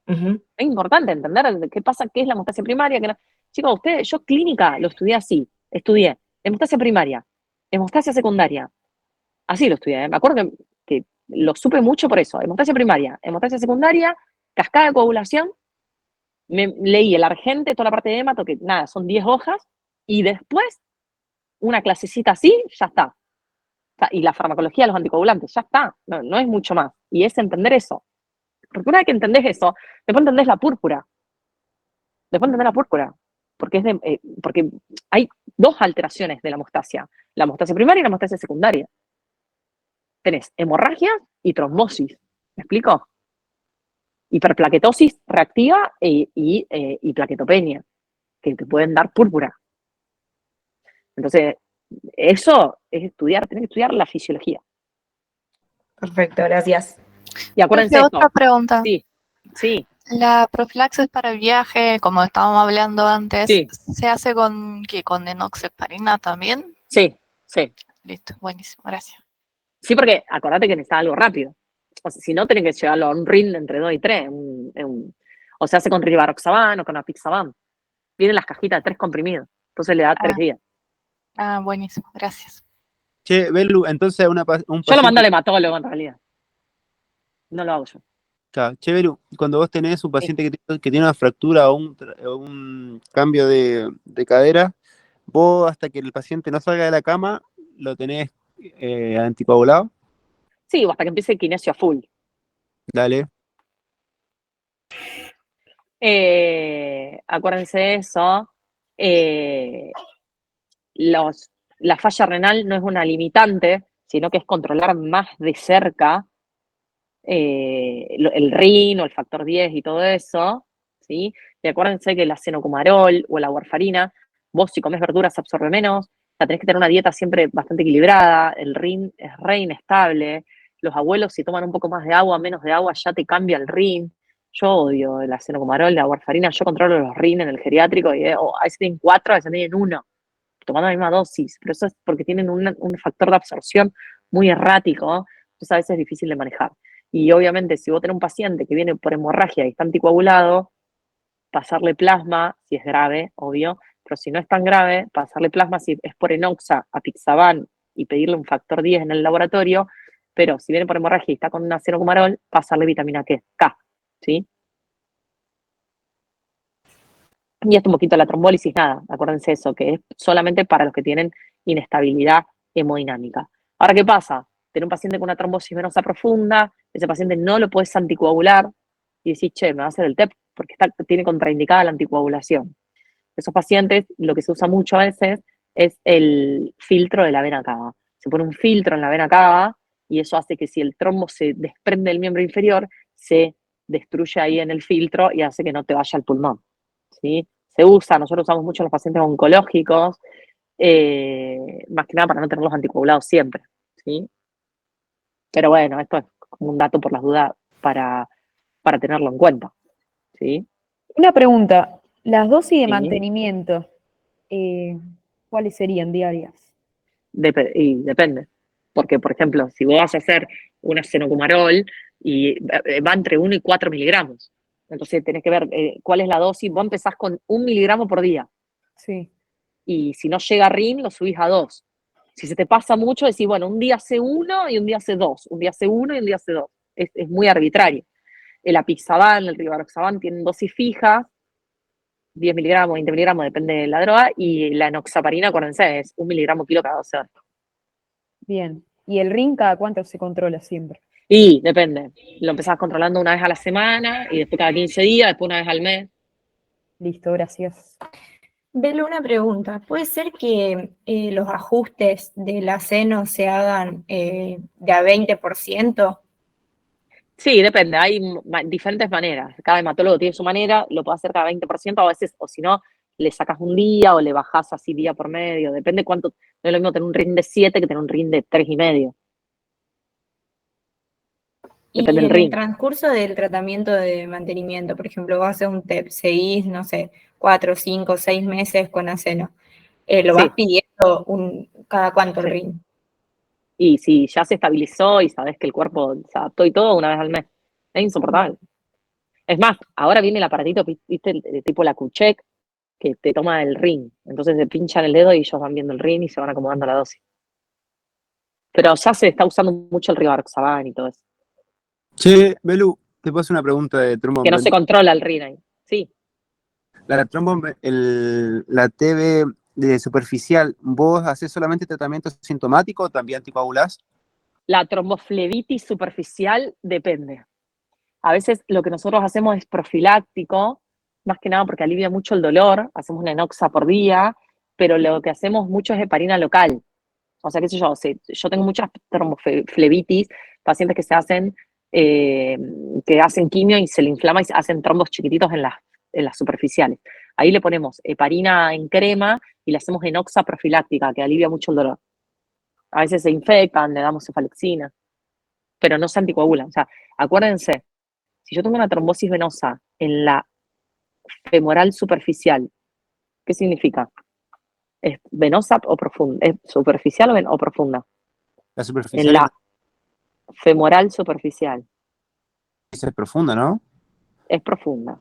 Es importante entender qué pasa, qué es la hemostasia primaria. Chicos, yo clínica lo estudié así. Estudié hemostasia primaria, hemostasia secundaria. Así lo estudié. Me acuerdo que lo supe mucho por eso. Hemostasia primaria, hemostasia secundaria, cascada de coagulación. Me leí el Argente, toda la parte de hemato, que nada, son 10 hojas. Y después, una clasecita así, ya está. Y la farmacología de los anticoagulantes, ya está. No es mucho más. Y es entender eso. Porque una vez que entendés eso, después entendés la púrpura. Porque hay dos alteraciones de la hemostasia. La hemostasia primaria y la hemostasia secundaria. Tenés hemorragia y trombosis. ¿Me explico? Hiperplaquetosis reactiva y plaquetopenia, que te pueden dar púrpura. Entonces, eso es tenés que estudiar la fisiología. Perfecto, gracias. Y acuérdense Profe, esto. otra pregunta. Sí. La profilaxis para el viaje, como estábamos hablando antes, Sí. ¿se hace con enoxaparina también? Sí. Listo, buenísimo, gracias. Sí, porque acordate que necesita algo rápido. O sea, si no, tenés que llevarlo a un RIN entre 2 y 3. O se hace con rivaroxaban o con apixaban. Vienen las cajitas de 3 comprimidos. Entonces le da 3 días. Buenísimo, gracias. Che, Belu, entonces un Yo lo paciente... mando al hematólogo en realidad. No lo hago yo. Claro. Che, Belu, cuando vos tenés un paciente que tiene una fractura o un cambio de cadera, vos hasta que el paciente no salga de la cama, lo tenés anticoagulado. Sí, o hasta que empiece el kinesio a full. Dale. Acuérdense eso. La falla renal no es una limitante, sino que es controlar más de cerca el RIN o el factor 10 y todo eso, ¿sí? Y acuérdense que el acenocumarol o la warfarina, vos si comes verduras absorbe menos, o sea, tenés que tener una dieta siempre bastante equilibrada, el RIN es re inestable, los abuelos si toman un poco más de agua, menos de agua, ya te cambia el RIN, Yo odio el acenocumarol, la warfarina, yo controlo los RIN en el geriátrico y a veces tienen 4, a veces tienen 1, tomando la misma dosis, pero eso es porque tienen un factor de absorción muy errático, entonces a veces es difícil de manejar. Y obviamente si vos tenés un paciente que viene por hemorragia y está anticoagulado, pasarle plasma, si es grave, obvio, pero si no es tan grave, pasarle plasma si es por enoxa, apixaban y pedirle un factor 10 en el laboratorio, pero si viene por hemorragia y está con un acenocumarol, pasarle vitamina K, ¿sí? Y esto un poquito la trombólisis, nada, acuérdense eso, que es solamente para los que tienen inestabilidad hemodinámica. Ahora, ¿qué pasa? Tener un paciente con una trombosis venosa profunda, ese paciente no lo puedes anticoagular y decís, che, me va a hacer el TEP porque tiene contraindicada la anticoagulación. Esos pacientes, lo que se usa mucho a veces es el filtro de la vena cava. Se pone un filtro en la vena cava y eso hace que si el trombo se desprende del miembro inferior, se destruye ahí en el filtro y hace que no te vaya al pulmón, ¿sí? Se usa, nosotros usamos mucho en los pacientes oncológicos, más que nada para no tenerlos anticoagulados siempre, ¿sí? Pero bueno, esto es como un dato por las dudas para tenerlo en cuenta, ¿sí? Una pregunta, las dosis de Sí. mantenimiento, ¿cuáles serían diarias? Y depende. Porque, por ejemplo, si vos vas a hacer un acenocumarol y va entre 1 y 4 miligramos. Entonces tenés que ver cuál es la dosis. Vos empezás con 1 miligramo por día. Sí. Y si no llega a RIN, lo subís a 2. Si se te pasa mucho, decís, bueno, un día hace 1 y un día hace 2. Un día hace 1 y un día hace 2. Es muy arbitrario. El apixaban, el rivaroxaban tienen dosis fijas, 10 miligramos, 20 miligramos, depende de la droga, y la enoxaparina, acuérdense, es 1 miligramo kilo cada 12 horas. Bien. ¿Y el RIN cada cuánto se controla siempre? Y depende. Lo empezás controlando una vez a la semana y después cada 15 días, después una vez al mes. Listo, gracias. Belu, una pregunta. ¿Puede ser que los ajustes de la seno se hagan de a 20%? Sí, depende. Hay diferentes maneras. Cada hematólogo tiene su manera, lo puede hacer cada 20% a veces, o si no, le sacas un día o le bajás así día por medio. Depende cuánto. No es lo mismo tener un RIN de 7 que tener un RIN de 3,5. Depende Y del en el RIN. transcurso del tratamiento de mantenimiento, por ejemplo, vas a hacer un TEP, seguís, no sé, 4, 5, 6 meses con aceno. ¿Lo vas Sí, pidiendo cada cuánto el sí. RIN? Y si ya se estabilizó y sabes que el cuerpo se adaptó y todo, una vez al mes. Es insoportable. Es más, ahora viene el aparatito, viste, tipo la Q-Check, que te toma el RIN. Entonces se pinchan el dedo y ellos van viendo el RIN y se van acomodando la dosis. Pero ya se está usando mucho el rivaroxaban y todo eso. Che, Belu, te puedo hacer una pregunta de Que no se tromboembolismo. controla el RIN ahí. Sí. La la TB de superficial, ¿vos haces solamente tratamiento sintomático o también anticoagulás? La tromboflebitis superficial depende. A veces lo que nosotros hacemos es profiláctico, más que nada porque alivia mucho el dolor, hacemos una enoxa por día, pero lo que hacemos mucho es heparina local. O sea, qué sé yo, yo tengo muchas tromboflebitis, pacientes que que hacen quimio y se le inflama y se hacen trombos chiquititos en las superficiales. Ahí le ponemos heparina en crema y le hacemos enoxa profiláctica, que alivia mucho el dolor. A veces se infectan, le damos cefalexina, pero no se anticoagulan. O sea, acuérdense, si yo tengo una trombosis venosa en la femoral superficial, ¿qué significa? ¿Es venosa o profunda? ¿Es superficial o profunda? La En superficial la femoral superficial. es profunda, ¿no? Es profunda.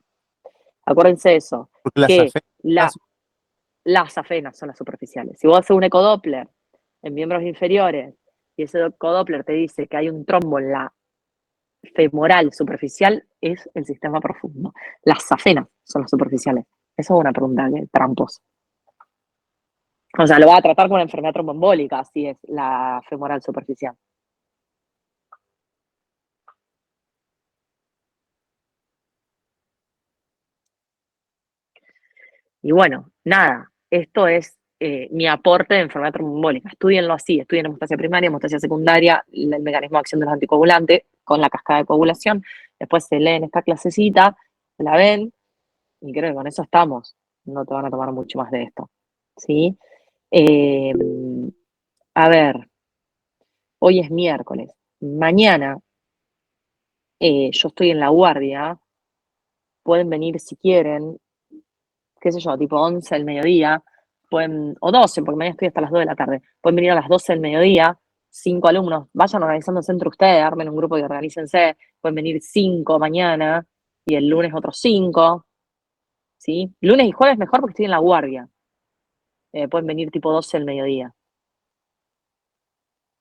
Acuérdense de eso, Porque las que afectas. las afenas son las superficiales. Si vos haces un ecodoppler en miembros inferiores y ese ecodoppler te dice que hay un trombo en la femoral superficial, es el sistema profundo. Las afenas son las superficiales. Eso es una pregunta tramposa. O sea, lo va a tratar con una enfermedad tromboembólica, así es la femoral superficial. Y bueno, nada, esto es mi aporte de enfermedad tromboembólica. Estudienlo así, estudien hemostasia primaria, hemostasia secundaria, el mecanismo de acción de los anticoagulantes con la cascada de coagulación. Después se leen esta clasecita, se la ven, y creo que con eso estamos. No te van a tomar mucho más de esto. ¿Sí? A ver, hoy es miércoles. Mañana yo estoy en la guardia pueden venir si quieren, qué sé yo, tipo 11 del mediodía, pueden, o 12, porque mañana estoy hasta las 2 de la tarde, pueden venir a las 12 del mediodía, 5 alumnos, vayan organizándose entre ustedes, armen un grupo y organícense, pueden venir 5 mañana y el lunes otros 5, ¿sí? Lunes y jueves mejor porque estoy en la guardia. Pueden venir tipo 12 del mediodía.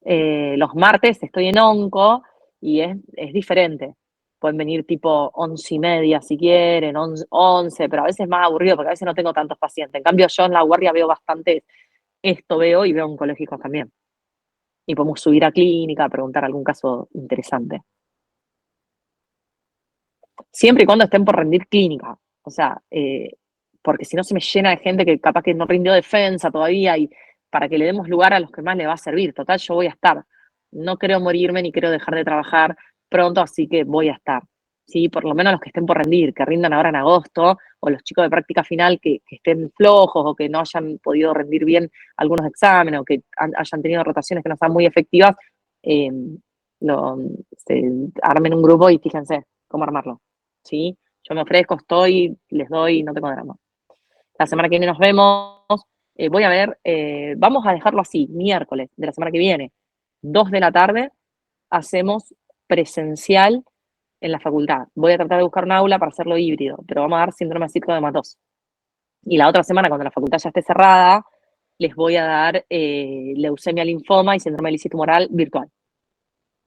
Los martes estoy en onco y es diferente. Pueden venir tipo 11:30 si quieren, 11, pero a veces es más aburrido porque a veces no tengo tantos pacientes. En cambio, yo en la guardia veo bastante, esto veo y veo oncológicos también. Y podemos subir a clínica, preguntar algún caso interesante. Siempre y cuando estén por rendir clínica. O sea, porque si no se me llena de gente que capaz que no rindió defensa todavía y para que le demos lugar a los que más le va a servir. Total, yo voy a estar. No creo morirme ni quiero dejar de trabajar pronto, así que voy a estar. ¿Sí? Por lo menos los que estén por rendir, que rindan ahora en agosto, o los chicos de práctica final que estén flojos o que no hayan podido rendir bien algunos exámenes o que hayan tenido rotaciones que no sean muy efectivas, armen un grupo y fíjense cómo armarlo. ¿Sí? Yo me ofrezco, estoy, les doy, no tengo drama. La semana que viene nos vemos. Voy a ver, vamos a dejarlo así, miércoles de la semana que viene, 2 de la tarde, hacemos presencial en la facultad. Voy a tratar de buscar un aula para hacerlo híbrido, pero vamos a dar síndrome cíclico de Matos. Y la otra semana, cuando la facultad ya esté cerrada, les voy a dar leucemia linfoma y síndrome de lisis tumoral virtual.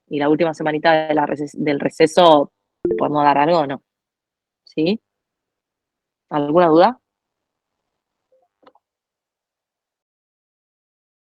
Y la última semanita del receso, ¿podemos dar algo o no? ¿Sí? ¿Alguna duda?